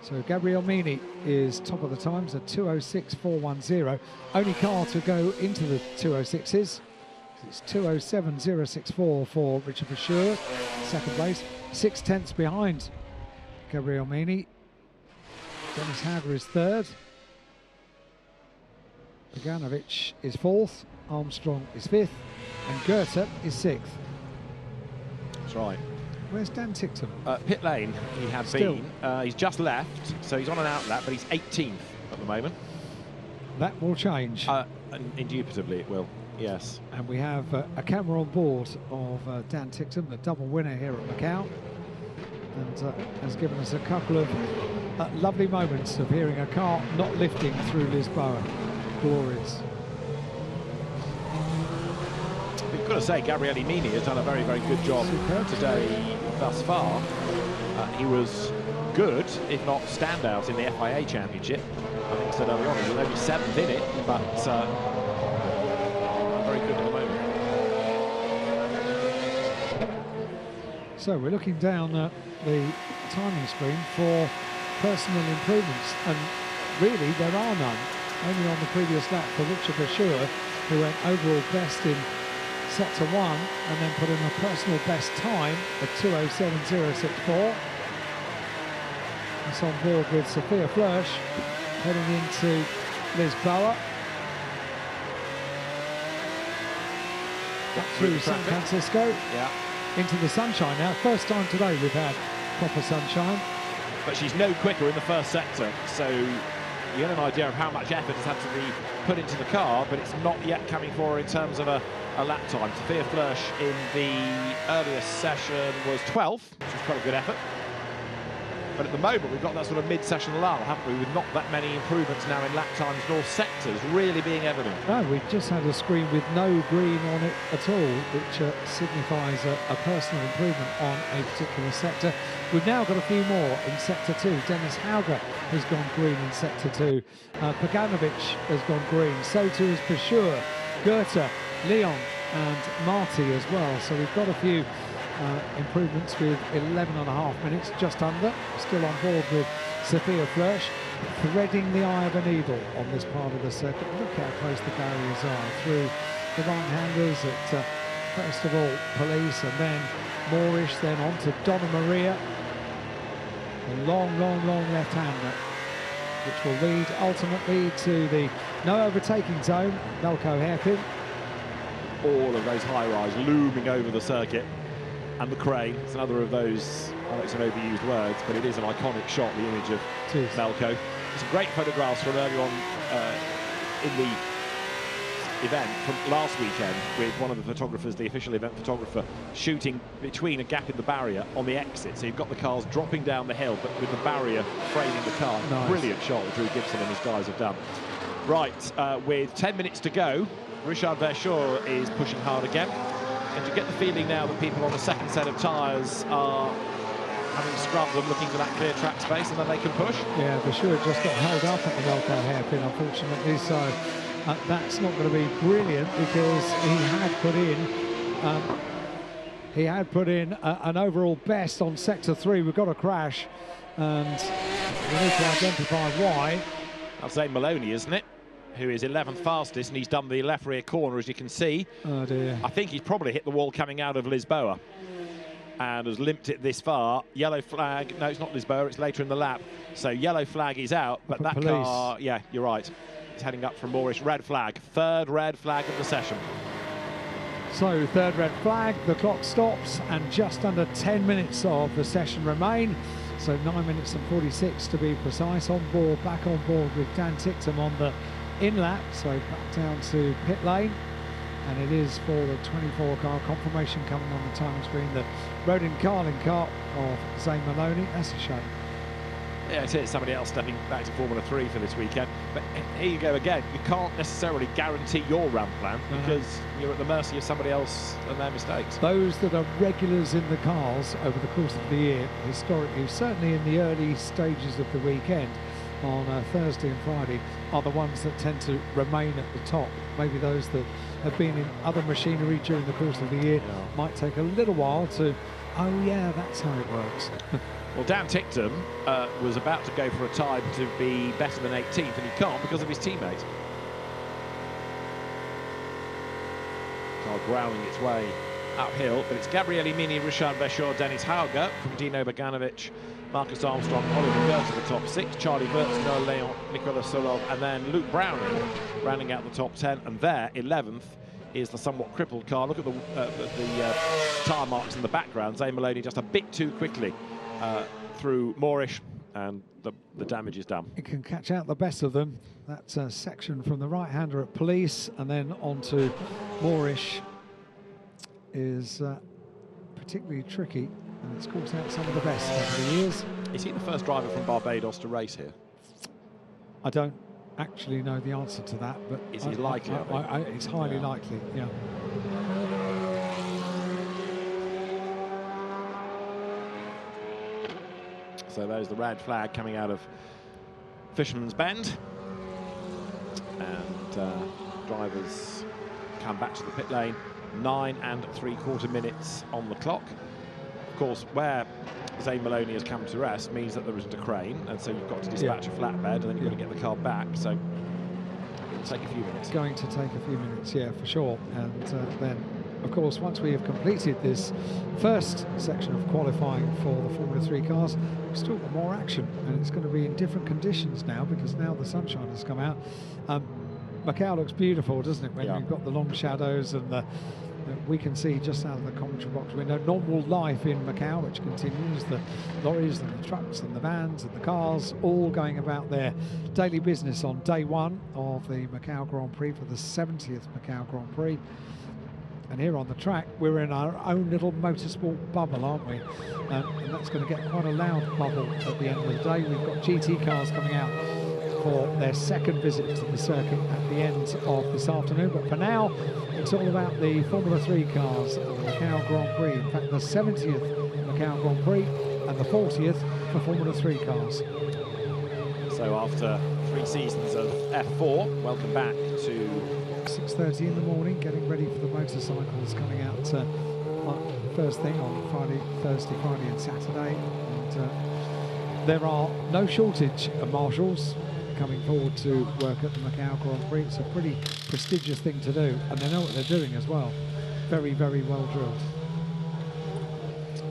So Gabriele Mini is top of the times at 2:06.410. Only car to go into the 2:06s. It's 2:07.064 for Richard Verschoor, second place. 0.6 behind Gabriele Mini. Dennis Hauger is 3rd. Boganovic is 4th. Armstrong is 5th. And Goethe is 6th. That's right. Where's Dan Tickton? Pit lane, he had Still. been. He's just left, so he's on an out lap, but he's 18th at the moment. That will change. Indubitably it will, yes. And we have a camera on board of Dan Tickton, the double winner here at Macau. And has given us a couple of lovely moments of hearing a car not lifting through Lisboa. Glorious. We've got to say, Gabriele Mini has done a very, very good job today thus far. He was good, if not standout, in the FIA Championship. I think so early on, he was only 7th in it, but very good at the moment. So we're looking down at the timing screen for personal improvements, and really there are none. Only on the previous lap for Richard Verschoor, who went overall best in Sector 1 and then put in a personal best time of 2:07.064. It's on board with Sophia Flörsch heading into Lisboa. Up through San Francisco. Yeah. Into the sunshine now. First time today we've had proper sunshine. But she's no quicker in the first sector, so you get an idea of how much effort has had to be put into the car, but it's not yet coming for her in terms of a lap time. Sophia Flörsch in the earlier session was 12th, which was quite a good effort. But at the moment, we've got that sort of mid-session lull, haven't we? With not that many improvements now in lap times nor sectors really being evident. No, we've just had a screen with no green on it at all, which signifies a personal improvement on a particular sector. We've now got a few more in Sector 2. Dennis Hauger has gone green in Sector 2. Paganovic has gone green. So too is Pashur, Goethe, Leon and Marty as well. So we've got a few improvements with 11.5 minutes, just under. Still on board with Sophia Flörsch, threading the eye of a needle on this part of the circuit. Look how close the barriers are through the right-handers at first of all Police, and then Moorish, then on to Donna Maria. A long left-hander, which will lead ultimately to the no overtaking zone, Melco hairpin. All of those high-rise looming over the circuit. And the crane, it's another of those, I know it's an overused words, but it is an iconic shot, the image of Melco. Some great photographs from earlier on in the event from last weekend, with one of the photographers, the official event photographer, shooting between a gap in the barrier on the exit. So you've got the cars dropping down the hill, but with the barrier framing the car. Nice. Brilliant shot that Drew Gibson and his guys have done. Right, with 10 minutes to go, Richard Verschoor is pushing hard again. And you get the feeling now that people on the second set of tyres are having scrubbed them, looking for that clear track space, and then they can push. Yeah, Verschoor just got held up at the Melco hairpin, unfortunately, so that's not going to be brilliant, because he had put in an overall best on Sector 3. We've got a crash, and we need to identify why. That's Zane Maloney, isn't it? Who is 11th fastest, and he's done the left rear corner, as you can see. Oh dear. I think he's probably hit the wall coming out of Lisboa and has limped it this far. Yellow flag. No, it's not Lisboa, it's later in the lap. So yellow flag is out, but that Police. Car, yeah, you're right. It's heading up from Moorish. Red flag. Third red flag of the session. So third red flag, the clock stops, and just under 10 minutes of the session remain. So 9 minutes and 46 to be precise. Back on board with Dan Tictum on the in-lap, so back down to pit lane, and it is for the 24 car. Confirmation coming on the timing screen, the Rodin Carlin car of Zane Maloney. That's a shame. Yeah, it's somebody else stepping back to Formula 3 for this weekend. But here you go again. You can't necessarily guarantee your ramp plan, because you're at the mercy of somebody else and their mistakes. Those that are regulars in the cars over the course of the year, historically, certainly in the early stages of the weekend, on Thursday and Friday, are the ones that tend to remain at the top. Maybe those that have been in other machinery during the course of the year might take a little while to, oh yeah, that's how it works. Well, Dan Tictum was about to go for a time to be better than 18th, and he can't because of his teammate. Car growling its way uphill, but it's Gabriele Mini, Richard Verschoor, Dennis Hauger from Dino Beganovic, Marcus Armstrong, Oliver Goethe the top 6, Charlie Wirtz, Noel Leon, Nicola Solov, and then Luke Browning rounding out the top 10. And there, 11th, is the somewhat crippled car. Look at the tyre marks in the background. Zane Maloney just a bit too quickly through Moorish, and the damage is done. It can catch out the best of them. That's a section from the right-hander at Police, and then on to Moorish is particularly tricky. And it's caught out some of the best over the years. Is he the first driver from Barbados to race here? I don't actually know the answer to that, but is he likely? It's highly likely, yeah. So there's the red flag coming out of Fisherman's Bend, and drivers come back to the pit lane. 9 3/4 minutes on the clock. Of course, where Zane Maloney has come to rest means that there isn't a crane, and so you've got to dispatch a flatbed, and then you've got to get the car back. So it'll take a few minutes. It's going to take a few minutes, yeah, for sure. And then, of course, once we have completed this first section of qualifying for the Formula 3 cars, we've still got more action, and it's going to be in different conditions now, because now the sunshine has come out. Macau looks beautiful, doesn't it, when you've got the long shadows, and we can see just out of the commentary box window normal life in Macau, which continues. The lorries and the trucks and the vans and the cars all going about their daily business on day one of the Macau Grand Prix for the 70th Macau Grand Prix. And here on the track, we're in our own little motorsport bubble, aren't we? And that's going to get quite a loud bubble at the end of the day. We've got GT cars coming out for their second visit to the circuit at the end of this afternoon. But for now, it's all about the Formula 3 cars and the Macau Grand Prix. In fact, the 70th Macau Grand Prix and the 40th for Formula 3 cars. So after 3 seasons of F4, welcome back to 6:30 in the morning, getting ready for the motorcycles coming out first thing on Friday, Thursday, Friday and Saturday. And there are no shortage of marshals coming forward to work at the Macau Grand Prix. It's a pretty prestigious thing to do, and they know what they're doing as well. Very, very well drilled.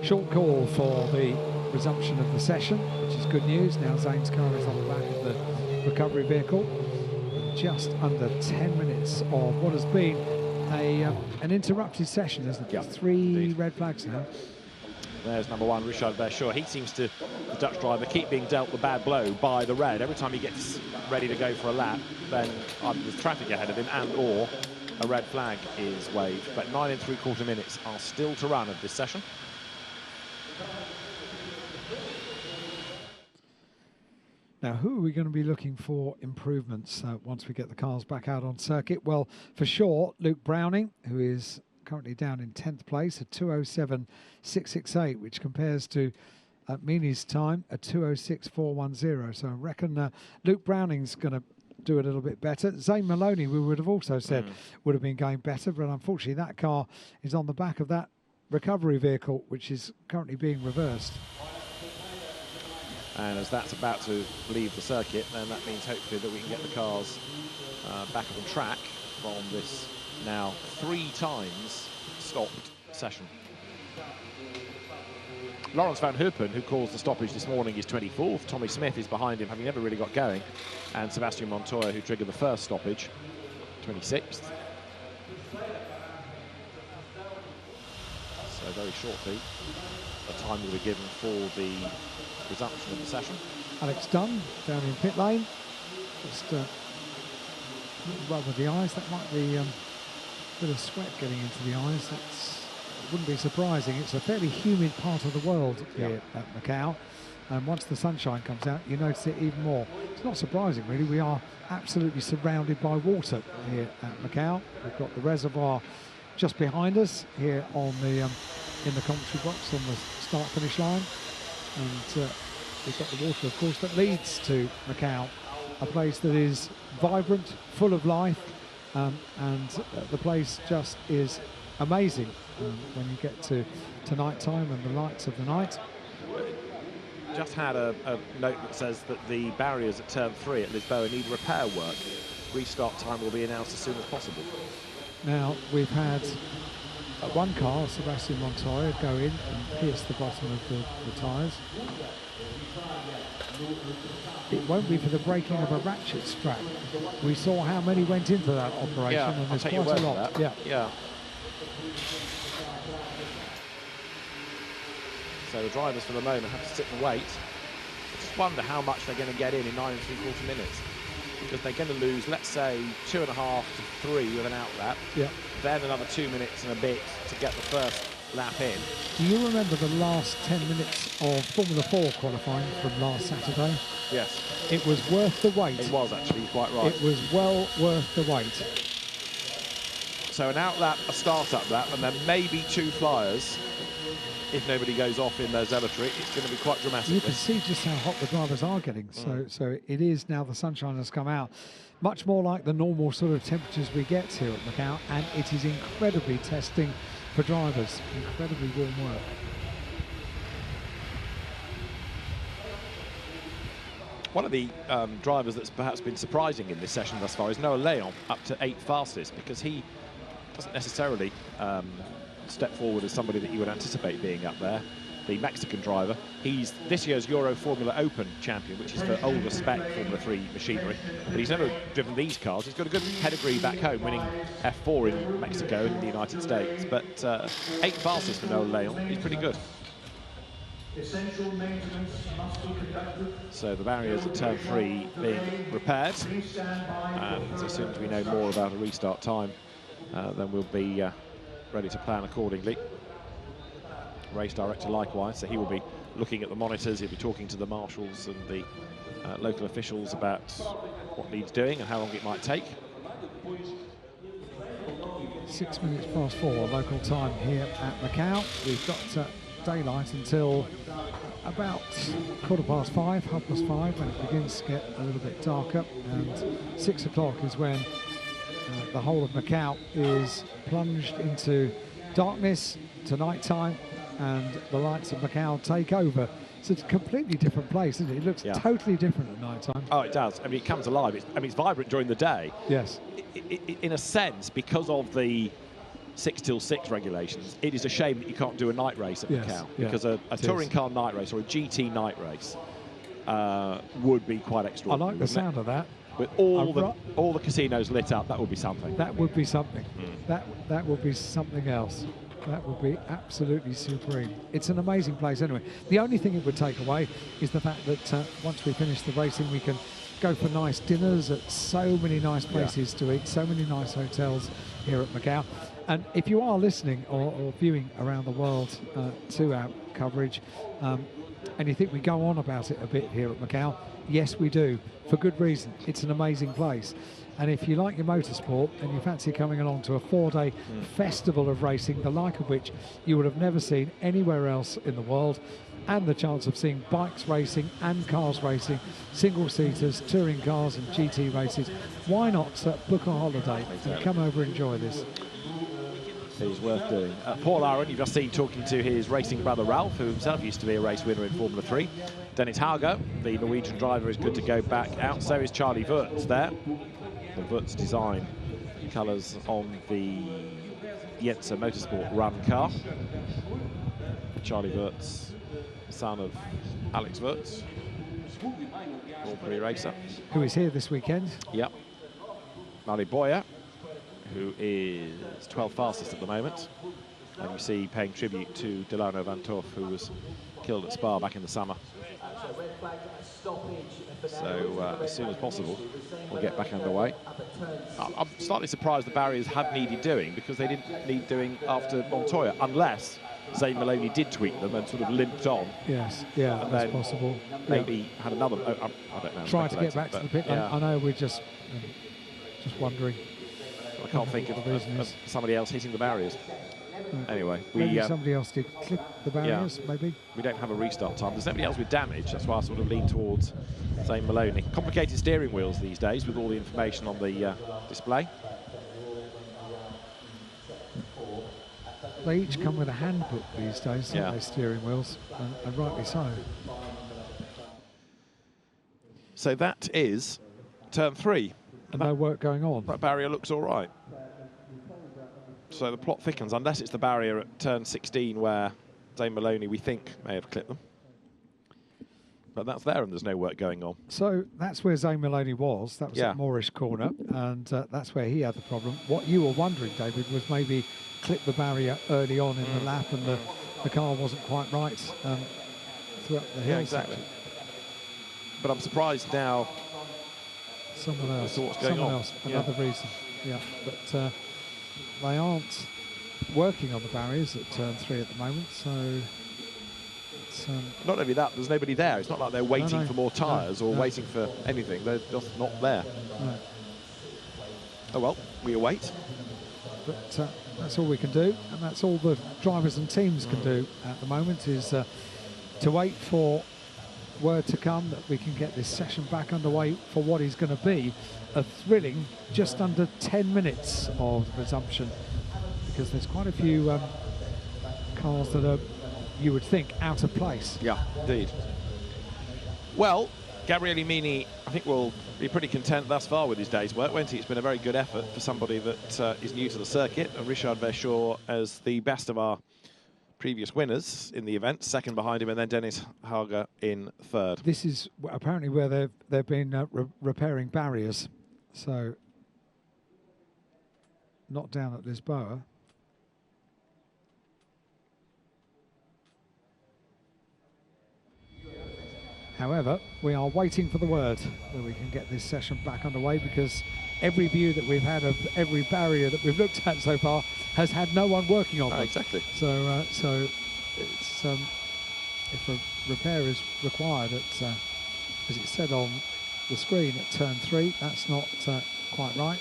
Short call for the resumption of the session, which is good news. Now Zane's car is on the back of the recovery vehicle. Just under 10 minutes of what has been an interrupted session, isn't it? Yeah, 3 indeed. red flags now. There's number 1, Richard Verschoor. He seems to, the Dutch driver, keep being dealt the bad blow by the red. Every time he gets ready to go for a lap, then either there's traffic ahead of him and or a red flag is waved. But 9 3/4 minutes are still to run of this session. Now, who are we going to be looking for improvements once we get the cars back out on circuit? Well, for sure, Luke Browning, who is currently down in 10th place at 2:07.668, which compares to Meany's time at 2:06.410. So I reckon Luke Browning's going to do a little bit better. Zane Maloney, we would have also said, would have been going better, but unfortunately that car is on the back of that recovery vehicle, which is currently being reversed. And as that's about to leave the circuit, then that means hopefully that we can get the cars back on track from this now 3 times stopped session. Lawrence van Hoopen, who caused the stoppage this morning, is 24th. Tommy Smith is behind him, having never really got going. And Sebastian Montoya, who triggered the first stoppage, 26th. So very shortly, the time will be given for the resumption of the session. Alex Dunn down in pit lane, just rub with the eyes. That might be a bit of sweat getting into the eyes. It wouldn't be surprising. It's a fairly humid part of the world here at Macau, and once the sunshine comes out, you notice it even more. It's not surprising, really. We are absolutely surrounded by water here at Macau. We've got the reservoir just behind us here on the in the commentary box on the start-finish line. And we've got the water, of course, that leads to Macau, a place that is vibrant, full of life, and the place just is amazing when you get to night time and the lights of the night. Just had a note that says that the barriers at turn 3 at Lisboa need repair work. Restart time will be announced as soon as possible. Now, we've had one car, Sebastian Montoya, go in and pierce the bottom of the tyres. It won't be for the breaking of a ratchet strap. We saw how many went into that operation, and there's quite a lot. Yeah. So the drivers for the moment have to sit and wait. I just wonder how much they're going to get in 9 3/4 minutes. Because they're going to lose, let's say, 2.5 to 3 with an out lap. Yeah. Then another 2 minutes and a bit to get the first lap in. Do you remember the last 10 minutes of Formula 4 qualifying from last Saturday? Yes. It was worth the wait. It was actually, quite right. It was well worth the wait. So an out lap, a start-up lap, and then maybe 2 flyers. If nobody goes off in their zealotry, it's going to be quite dramatic. You can see just how hot the drivers are getting. So it is, now the sunshine has come out, much more like the normal sort of temperatures we get here at Macau, and it is incredibly testing for drivers. Incredibly warm work. One of the drivers that's perhaps been surprising in this session thus far is Noah Leon, up to 8th fastest, because he doesn't necessarily step forward as somebody that you would anticipate being up there. The Mexican driver, he's this year's Euro Formula Open champion, which is for older spec Formula 3 machinery, but he's never driven these cars. He's got a good pedigree back home, winning F4 in Mexico and the United States, but 8th fastest for Noah Leon. He's pretty good. Essential maintenance must be conducted. So the barriers at turn 3 being repaired, and as soon as we know more about a restart time, then we'll be ready to plan accordingly. Race director likewise, so he will be looking at the monitors, he'll be talking to the marshals and the local officials about what needs doing and how long it might take. 6 minutes past 4 local time here at Macau. We've got daylight until about 5:15, 5:30, when it begins to get a little bit darker, and 6 o'clock is when the whole of Macau is plunged into darkness to night time, and the lights of Macau take over. So it's a completely different place, isn't it? It looks totally different at night time. Oh, it does. I mean, it comes alive. It's vibrant during the day. Yes. In a sense, because of the 6 till 6 regulations, it is a shame that you can't do a night race at Macau, because a touring car night race or a GT night race would be quite extraordinary. I like the sound of that. With all the casinos lit up, that would be something. That would be something. That would be something else. That would be absolutely supreme. It's an amazing place anyway. The only thing it would take away is the fact that once we finish the racing, we can go for nice dinners at so many nice places to eat, so many nice hotels here at Macau. And if you are listening or viewing around the world to our coverage, and you think we go on about it a bit here at Macau, yes, we do, for good reason. It's an amazing place. And if you like your motorsport and you fancy coming along to a 4-day festival of racing, the like of which you would have never seen anywhere else in the world, and the chance of seeing bikes racing and cars racing, single-seaters, touring cars and GT races, why not book a holiday and come over and enjoy this? It is worth doing. Paul Aron, you've just seen talking to his racing brother Ralph, who himself used to be a race winner in Formula 3. Dennis Hauger, the Norwegian driver, is good to go back out. So is Charlie Wurtz there. The Wurtz design colours on the Jense Motorsport run car. Charlie Wurtz, son of Alex Wurtz, Grand Prix racer. Who is here this weekend. Yep. Mali Boyer, who is 12th fastest at the moment. And you see paying tribute to Delano Van Torf, who was killed at Spa back in the summer. So as soon as possible, we'll get back underway. I'm slightly surprised the barriers had needed doing, because they didn't need doing after Montoya, unless Zane Maloney did tweak them and sort of limped on. Yes, yeah, and that's possible. Maybe had another, I don't know. Trying to get back to the pit lane. I know, we're just wondering. I can't think of somebody else hitting the barriers. Anyway, maybe somebody else did clip the barriers, maybe. We don't have a restart time. There's nobody else with damage. That's why I sort of lean towards Zane Maloney. Complicated steering wheels these days with all the information on the display. They each come with a handbook these days, don't they, steering wheels, and rightly so. So that is turn 3. And no work going on. That barrier looks all right. So the plot thickens, unless it's the barrier at turn 16 where Zane Maloney, we think, may have clipped them. But that's there and there's no work going on. So that's where Zane Maloney was. That was at Moorish Corner, and that's where he had the problem. What you were wondering, David, was maybe clip the barrier early on in the lap, and the car wasn't quite right throughout the hill. Yeah, exactly. But I'm surprised now. Someone else. Another reason. Yeah, but they aren't working on the barriers at turn 3 at the moment, so it's, not only that, there's nobody there. It's not like they're waiting for more tyres or waiting for anything. They're just not there. No. Oh well, we await. But that's all we can do, and that's all the drivers and teams can do at the moment, is to wait for word to come that we can get this session back underway for what is going to be a thrilling just under 10 minutes of resumption, because there's quite a few cars that are, you would think, out of place. Yeah, indeed. Well, Gabriele Mini, I think, will be pretty content thus far with his day's work, won't he? It's been a very good effort for somebody that is new to the circuit, and Richard Verschoor as the best of our previous winners in the event, second behind him, and then Dennis Hauger in third. This is apparently where they've been repairing barriers, so not down at Lisboa. However, we are waiting for the word that we can get this session back underway, because every view that we've had of every barrier that we've looked at so far has had no one working on them. Exactly. So, it's if a repair is required at, as it said on the screen, at turn 3, that's not quite right.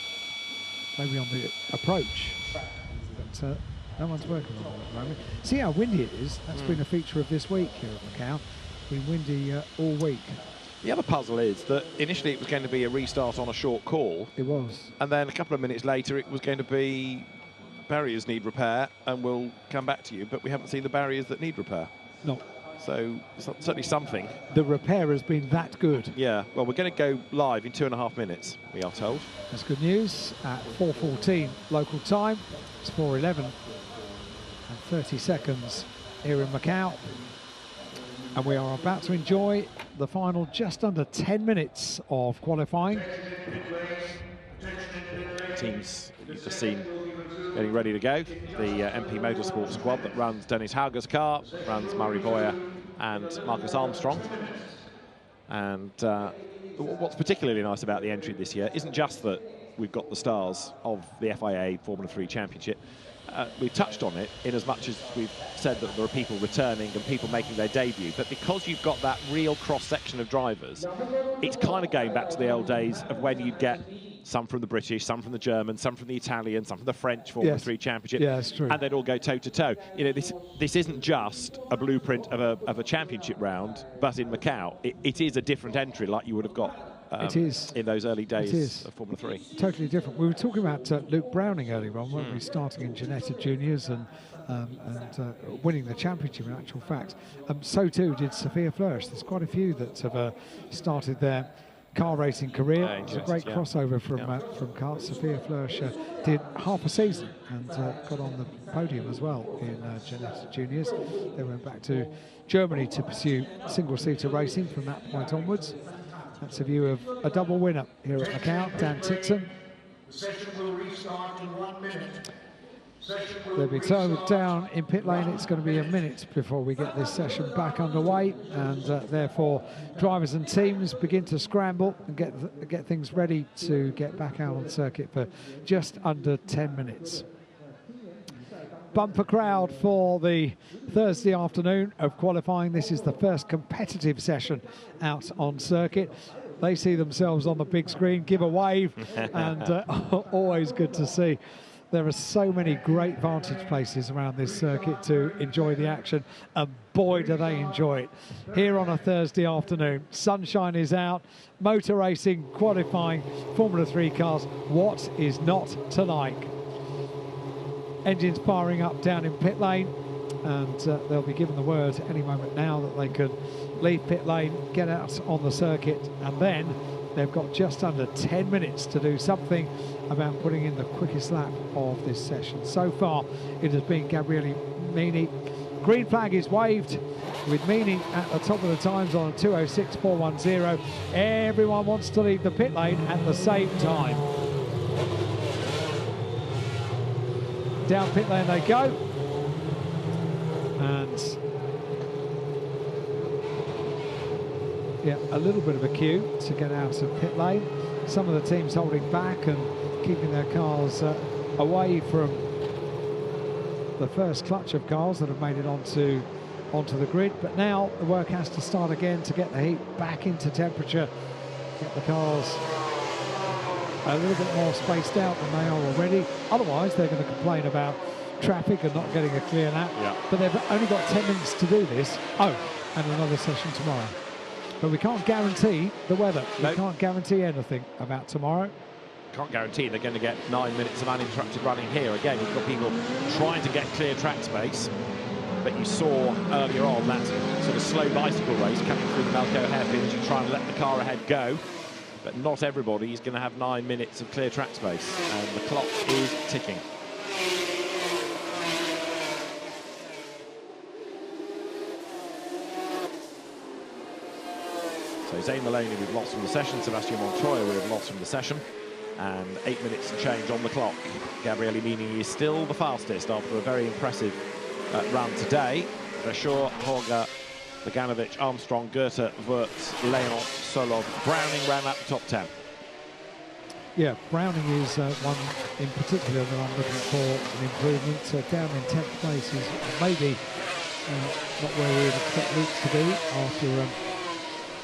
Maybe on the approach, but no one's working on it at the moment. See how windy it is. That's been a feature of this week here at Macau. It's been windy all week. The other puzzle is that initially it was going to be a restart on a short call. It was. And then a couple of minutes later it was going to be barriers need repair and we'll come back to you, but we haven't seen the barriers that need repair. No. So certainly something. The repair has been that good. Yeah, well, we're going to go live in 2.5 minutes, we are told. That's good news. At 4:14 local time, it's 4:11 and 30 seconds here in Macau. And we are about to enjoy the final just under 10 minutes of qualifying. Teams you've just seen getting ready to go. The MP Motorsport squad that runs Dennis Hauger's car, runs Murray Boyer and Marcus Armstrong. And what's particularly nice about the entry this year isn't just that we've got the stars of the FIA Formula 3 Championship. We've touched on it in as much as we've said that there are people returning and people making their debut, but because you've got that real cross-section of drivers, it's kind of going back to the old days of when you'd get some from the British, some from the German, some from the Italian, some from the French Formula 3 Championship, that's true. And they'd all go toe-to-toe. You know, this isn't just a blueprint of a championship round, but in Macau, it is a different entry like you would have got it is. in those early days of Formula 3. Totally different. We were talking about Luke Browning earlier on, weren't we, starting in Ginetta Juniors and winning the championship in actual fact. So too did Sophia Flourish. There's quite a few that have started their car racing career. It was a great crossover from karts. Sophia Flourish did half a season and got on the podium as well in Ginetta Juniors. They went back to Germany to pursue single-seater racing from that point onwards. That's a view of a double winner here at Macau, Dan Tixon. The session will restart in 1 minute. They'll be told down in pit lane. It's going to be a minute before we get this session back underway, and therefore drivers and teams begin to scramble and get things ready to get back out on circuit for just under 10 minutes. Bumper crowd for the Thursday afternoon of qualifying. This is the first competitive session out on circuit. They see themselves on the big screen, give a wave, and always good to see. There are so many great vantage places around this circuit to enjoy the action, and boy do they enjoy it. Here on a Thursday afternoon, sunshine is out, motor racing, qualifying, Formula 3 cars. What is not to like? Engines firing up down in pit lane, and they'll be given the word any moment now that they can leave pit lane, get out on the circuit, and then they've got just under 10 minutes to do something about putting in the quickest lap of this session. So far, it has been Gabriele Mini. Green flag is waved with Mini at the top of the times on 2:06.410. Everyone wants to leave the pit lane at the same time. Down pit lane they go, and yeah, a little bit of a queue to get out of pit lane. Some of the teams holding back and keeping their cars away from the first clutch of cars that have made it onto the grid. But now the work has to start again to get the heat back into temperature, get the cars a little bit more spaced out than they are already. Otherwise, they're going to complain about traffic and not getting a clear lap. Yeah. But they've only got 10 minutes to do this. Oh, and another session tomorrow. But we can't guarantee the weather. Nope. We can't guarantee anything about tomorrow. Can't guarantee they're going to get 9 minutes of uninterrupted running here. Again, you've got people trying to get clear track space. But you saw earlier on that sort of slow bicycle race coming through the Macau hairpins. You try and let the car ahead go. But not everybody is going to have 9 minutes of clear track space. And the clock is ticking. So Zane Maloney we've lost from the session, Sebastian Montoya we've lost from the session, and 8 minutes and change on the clock. Gabriele Mini is still the fastest after a very impressive run today. Rashor, Horga, Bogdanovic, Armstrong, Goethe, Wirtz, Leon, Solov. Browning ran out the top 10. Yeah, Browning is one in particular that I'm looking for an improvement. Down in 10th place is maybe not where we would expect Luke to be after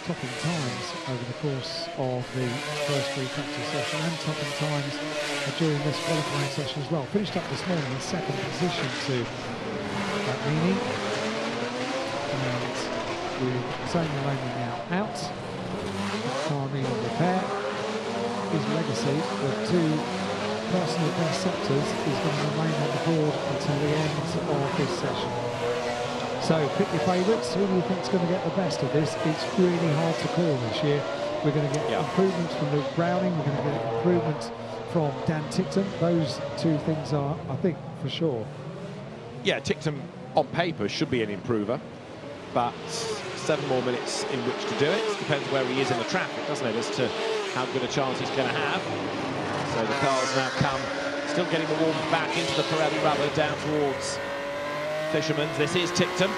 topping times over the course of the first free practice session and topping times during this qualifying session as well. Finished up this morning in second position to Meany. And with Samuel Laney now out, Carney on repair. His legacy of 2 personal best sectors is going to remain on the board until the end of this session. So pick your favourites. Who do you think is going to get the best of this? It's really hard to call this year. We're going to get improvements from Luke Browning. We're going to get improvements from Dan Tickton. Those 2 things are, I think, for sure. Yeah, Tickton on paper should be an improver, but 7 more minutes in which to do it. Depends where he is in the traffic, doesn't it, as to how good a chance he's going to have. So the cars now come, still getting the warm back into the Pirelli rubber down towards Fisherman's. This is Tickton.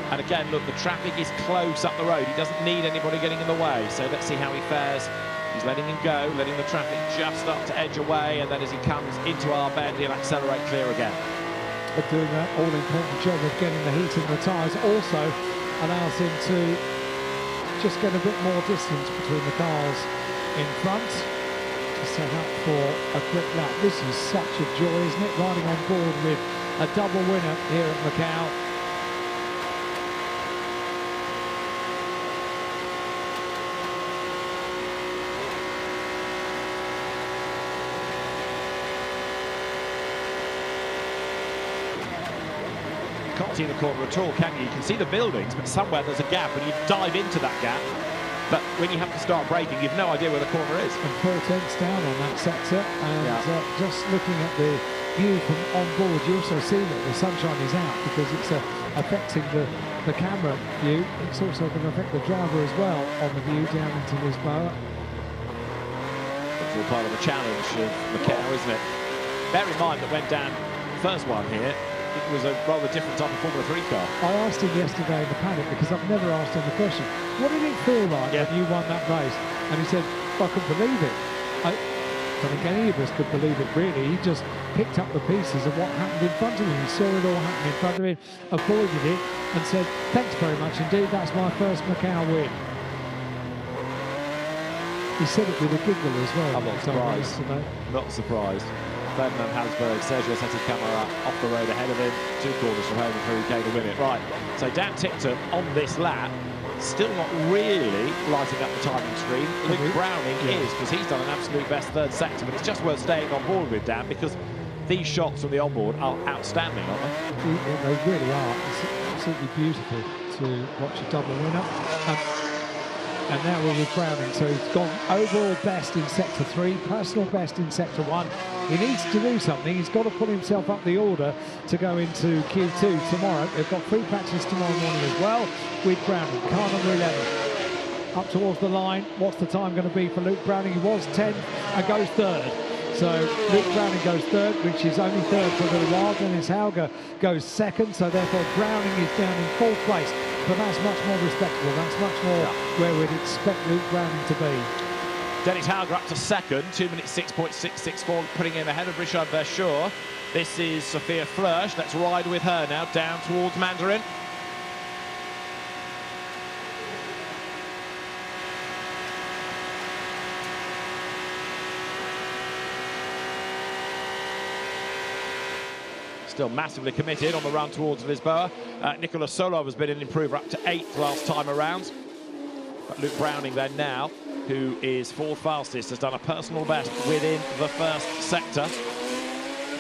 And again, look, the traffic is close up the road. He doesn't need anybody getting in the way. So let's see how he fares. He's letting him go, letting the traffic just start to edge away. And then as he comes into our bend, he'll accelerate clear again. But doing that all-important job of getting the heat in the tyres also allows him to just get a bit more distance between the cars in front to set up for a quick lap. This is such a joy, isn't it? Riding on board with a double winner here at Macau. Can't see the corner at all, can you? You can see the buildings, but somewhere there's a gap and you dive into that gap. But when you have to start braking, you've no idea where the corner is. And 4 tenths down on that sector, and just looking at the view from on board, you also see that the sunshine is out because it's affecting the camera view. It's also going to affect the driver as well on the view down into Lisboa. It's all part of the challenge of Macau, isn't it? Bear in mind that when Dan first won here, it was a rather different type of Formula 3 car. I asked him yesterday in the paddock because I've never asked him the question, what did it feel like when you won that race? And he said, I couldn't believe it. I don't think any of us could believe it, really. He just picked up the pieces of what happened in front of him. He saw it all happen in front of him, avoided it, and said, thanks very much indeed, that's my first Macau win. He said it with a giggle as well. I'm not surprised. Not surprised. Ferdinand Habsburg, Sergio Seti Camara off the road ahead of him, 2 corners from home before he came to win it. Right, so Dan Tickton on this lap, still not really lighting up the timing screen. Luke Browning is, because he's done an absolute best 3rd sector, but it's just worth staying on board with, Dan, because these shots from the onboard are outstanding, aren't they? They really are. It's absolutely beautiful to watch a double winner. And now we're with Browning, so he's gone overall best in Sector 3, personal best in Sector 1. He needs to do something. He's got to put himself up the order to go into Q2 tomorrow. They've got free practice tomorrow morning as well with Browning. Car number 11. Up towards the line. What's the time going to be for Luke Browning? He was 10th and goes 3rd. So Luke Browning goes 3rd, which is only 3rd for a little while. Dennis Hauger goes 2nd, so therefore Browning is down in 4th place. But that's much more respectable. That's much more where we'd expect Luke Browning to be. Dennis Hauger up to 2nd, 2 minutes 6.664, putting him ahead of Richard Verschoor. This is Sophia Flörsch. Let's ride with her now down towards Mandarin. Still massively committed on the run towards Lisboa. Nicolas Solov has been an improver up to 8th last time around. But Luke Browning then now, who is 4th fastest, has done a personal best within the 1st sector.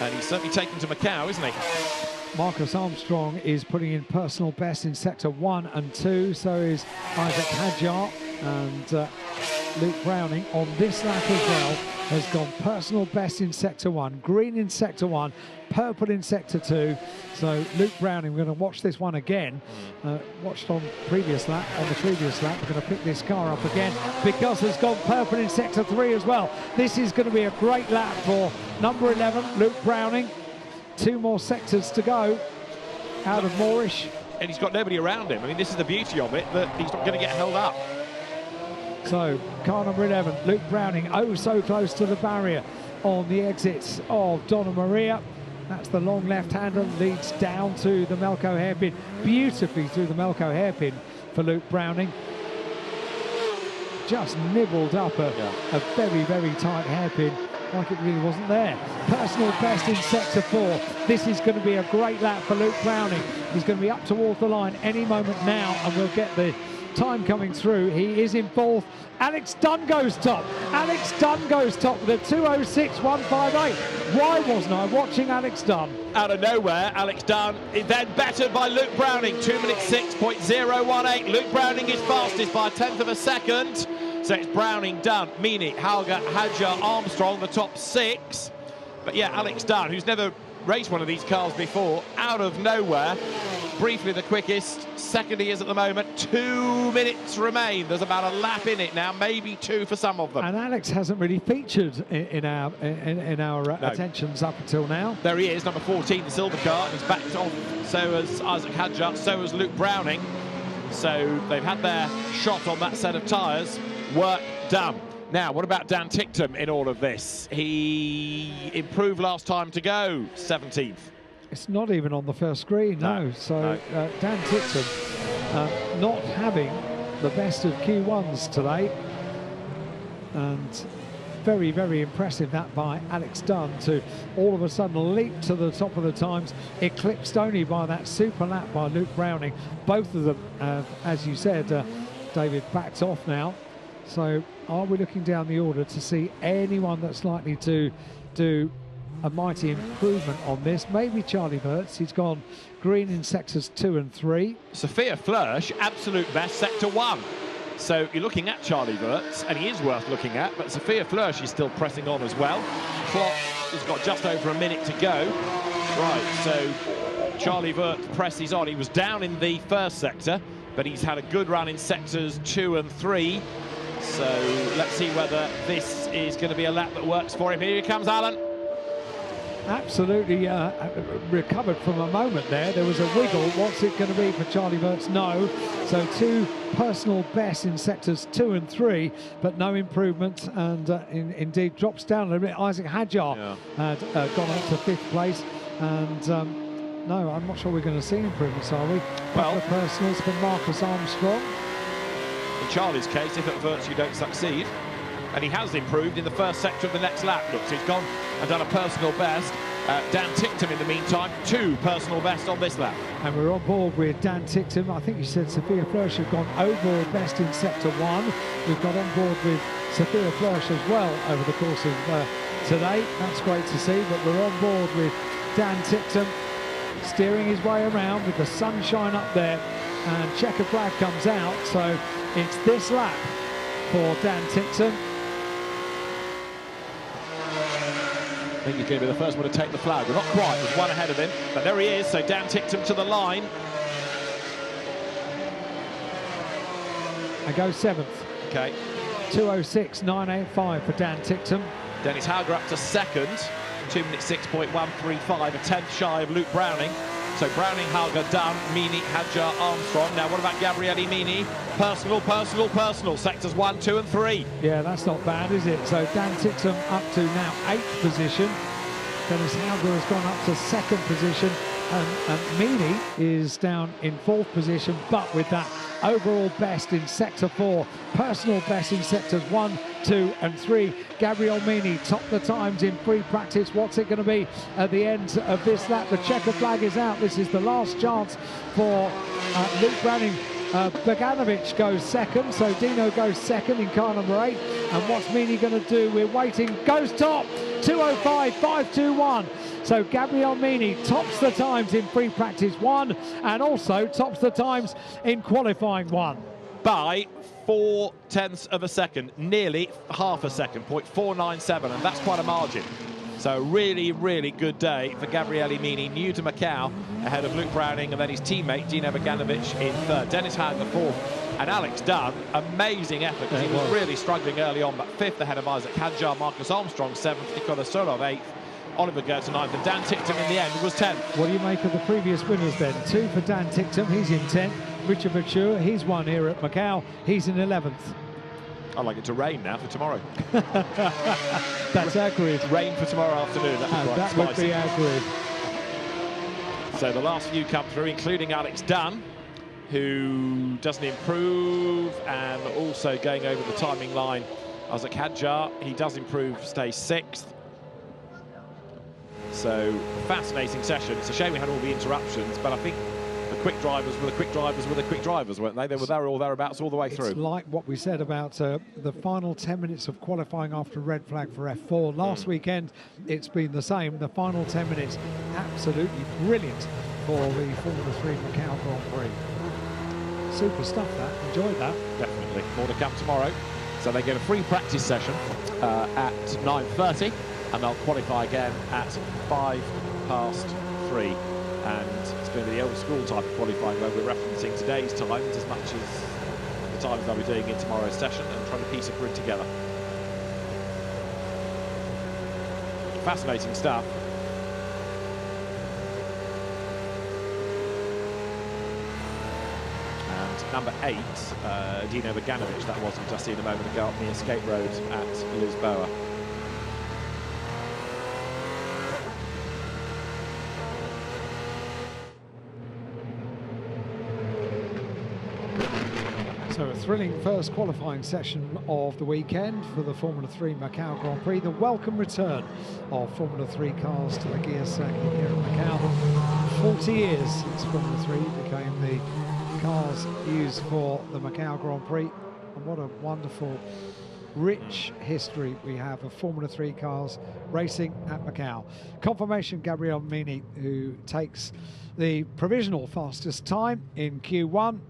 And he's certainly taken to Macau, isn't he? Marcus Armstrong is putting in personal best in Sector 1 and 2. So is Isaac Hadjar. And Luke Browning on this lap as well has gone personal best in Sector 1, green in Sector 1, purple in Sector 2. So Luke Browning, we're going to watch this one again. Watched on the previous lap. We're going to pick this car up again because it's gone purple in Sector 3 as well. This is going to be a great lap for number 11, Luke Browning. 2 more sectors to go out of Moorish. and he's got nobody around him. I mean, this is the beauty of it, that he's not going to get held up. So, car number 11, Luke Browning, oh so close to the barrier on the exits of Donna Maria. That's the long left-hander, leads down to the Macau hairpin, beautifully through the Macau hairpin for Luke Browning. Just nibbled up a very, very tight hairpin, like it really wasn't there. Personal best in sector 4. This is going to be a great lap for Luke Browning. He's going to be up towards the line any moment now, and we'll get the time coming through. He is in fourth. Alex Dunn goes top. Alex Dunn goes top with a 2:06.158. Why wasn't I watching Alex Dunn? Out of nowhere, Alex Dunn is then bettered by Luke Browning, 2:06.018. Luke Browning is fastest by a 1/10 of a second. So it's Browning, Dunn, Meany, Halga, Hadjar, Armstrong, the top 6. But yeah, Alex Dunn, who's never raced one of these cars before, out of nowhere, briefly the quickest. Second he is at the moment. 2 minutes remain. There's about a lap in it now, maybe 2 for some of them. And Alex hasn't really featured in our attentions up until now. There he is, number 14, the silver car. He's backed off. So has Isaac Hadjar. So has Luke Browning. So they've had their shot on that set of tyres. Work done. Now, what about Dan Ticktum in all of this? He improved last time to go, 17th. It's not even on the first screen, no. So Dan Ticktum not having the best of Q1s today. And very, very impressive that by Alex Dunn to all of a sudden leap to the top of the times, eclipsed only by that super lap by Luke Browning. Both of them, as you said, David, backed off now. So are we looking down the order to see anyone that's likely to do a mighty improvement on this? Maybe Charlie Burtz. He's gone green in sectors 2 and 3. Sophia Flörsch, absolute best, sector 1. So you're looking at Charlie Burtz, and he is worth looking at, but Sophia Flörsch is still pressing on as well. Clock has got just over a minute to go. Right, so Charlie Burtz presses on. He was down in the first sector, but he's had a good run in sectors 2 and 3. So let's see whether this is going to be a lap that works for him. Here he comes, Alan. Absolutely recovered from a moment there. There was a wiggle. What's it going to be for Charlie Burtz? No. So 2 personal bests in sectors 2 and 3, but no improvement, and indeed drops down a little bit. Isaac Hadjar had gone up to 5th place, and no, I'm not sure we're going to see improvements, are we? Well, personals for Marcus Armstrong. In Charlie's case, if at Burtz you don't succeed, and he has improved in the first sector of the next lap. Looks, he's gone and done a personal best. Dan Ticktum, in the meantime, 2 personal bests on this lap. And we're on board with Dan Ticktum. I think you said Sophia Flörsch have gone overall best in sector 1. We've got on board with Sophia Flörsch as well over the course of today. That's great to see, but we're on board with Dan Ticktum, steering his way around with the sunshine up there, and checker flag comes out, so it's this lap for Dan Ticktum. I think he's going to be the first one to take the flag. We're not quite, there's one ahead of him, but there he is. So Dan Ticktum to the line. I go 7th. Okay. 2:06.985 for Dan Ticktum. Dennis Hauger up to 2nd, 2:06.135, a 10th shy of Luke Browning. So Browning, Hauger, Dunn, Meany, Hadjar, Armstrong. Now what about Gabriele Meany? Personal, sectors 1, 2 and 3. Yeah, that's not bad, is it? So Dan Ticktum up to now 8th position. Dennis Hauger has gone up to 2nd position. And Meany is down in 4th position, but with that overall best in sector 4, personal best in sectors 1, 2 and 3. Gabriele Meany topped the times in free practice. What's it going to be at the end of this lap? The checker flag is out. This is the last chance for Luke Browning. Bogdanovic goes 2nd, so Dino goes 2nd in car number 8. And what's Meany going to do? We're waiting. Goes top, 2:05.521. So Gabriele Meany tops the times in free practice 1, and also tops the times in qualifying 1. By 4/10 of a second, nearly half a second, 0.497, and that's quite a margin. So really, really good day for Gabriele Meany, new to Macau, ahead of Luke Browning, and then his teammate Dino Bogdanovic in 3rd. Dennis Hauger 4th, and Alex Dunn, amazing effort, because he was really struggling early on, but 5th ahead of Isaac Hadjar. Marcus Armstrong 7th, Nicola Sorov 8th, Oliver go to 9th, and Dan Tickton in the end was 10th. What do you make of the previous winners then? 2 for Dan Tickton, he's in 10th. Richard Bachur, he's won here at Macau, he's in 11th. I'd like it to rain now for tomorrow. That's our grid. Rain for tomorrow afternoon, that'd be quite that spicy. would be our grid. So the last few come through, including Alex Dunn, who doesn't improve, and also going over the timing line, Isaac Hadjar, he does improve, stays 6th. So, fascinating session. It's a shame we had all the interruptions, but I think the quick drivers were the quick drivers were the quick drivers, weren't they? They were there or thereabouts all the way through. It's like what we said about the final 10 minutes of qualifying after red flag for F4. Last weekend, it's been the same. The final 10 minutes, absolutely brilliant for the Formula 3 Macau Grand Prix. Super stuff, that. Enjoyed that. Definitely. More to come tomorrow. So they get a free practice session at 9:30, and they'll qualify again at 3:05. And it's going to be the old school type of qualifying where we're referencing today's times as much as the times they'll be doing in tomorrow's session and trying to piece a grid together. Fascinating stuff. And number 8, Dino Bogdanovic, that was, we just seen a moment ago up the escape road at Lisboa. So a thrilling first qualifying session of the weekend for the Formula 3 Macau Grand Prix. The welcome return of Formula 3 cars to the Gear circuit here at Macau. 40 years since Formula 3 became the cars used for the Macau Grand Prix. And what a wonderful, rich history we have of Formula 3 cars racing at Macau. Confirmation, Gabriel Mini, who takes the provisional fastest time in Q1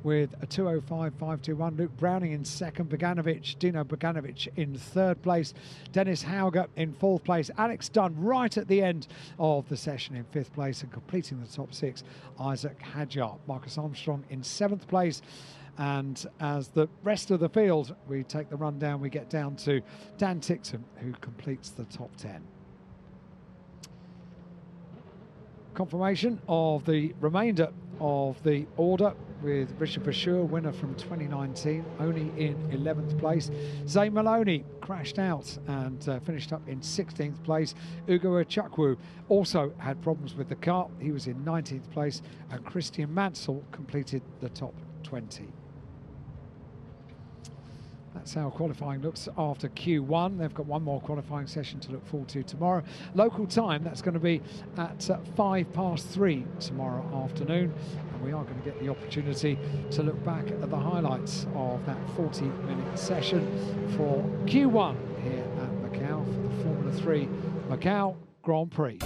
with a 2:05.521. Luke Browning in second, Dino Bogdanovic in third place, Dennis Hauger in fourth place, Alex Dunn right at the end of the session in fifth place, and completing the top 6, Isaac Hadjar. Marcus Armstrong in seventh place. And as the rest of the field, we take the rundown, we get down to Dan Tickton, who completes the top 10. Confirmation of the remainder of the order, with Richard Bachur, winner from 2019, only in 11th place. Zay Maloney crashed out and finished up in 16th place. Ugo Achukwu also had problems with the car. He was in 19th place, and Christian Mansell completed the top 20. That's how qualifying looks after Q1. They've got one more qualifying session to look forward to tomorrow. Local time, that's going to be at 3:05 tomorrow afternoon. And we are going to get the opportunity to look back at the highlights of that 40-minute session for Q1 here at Macau for the Formula 3 Macau Grand Prix.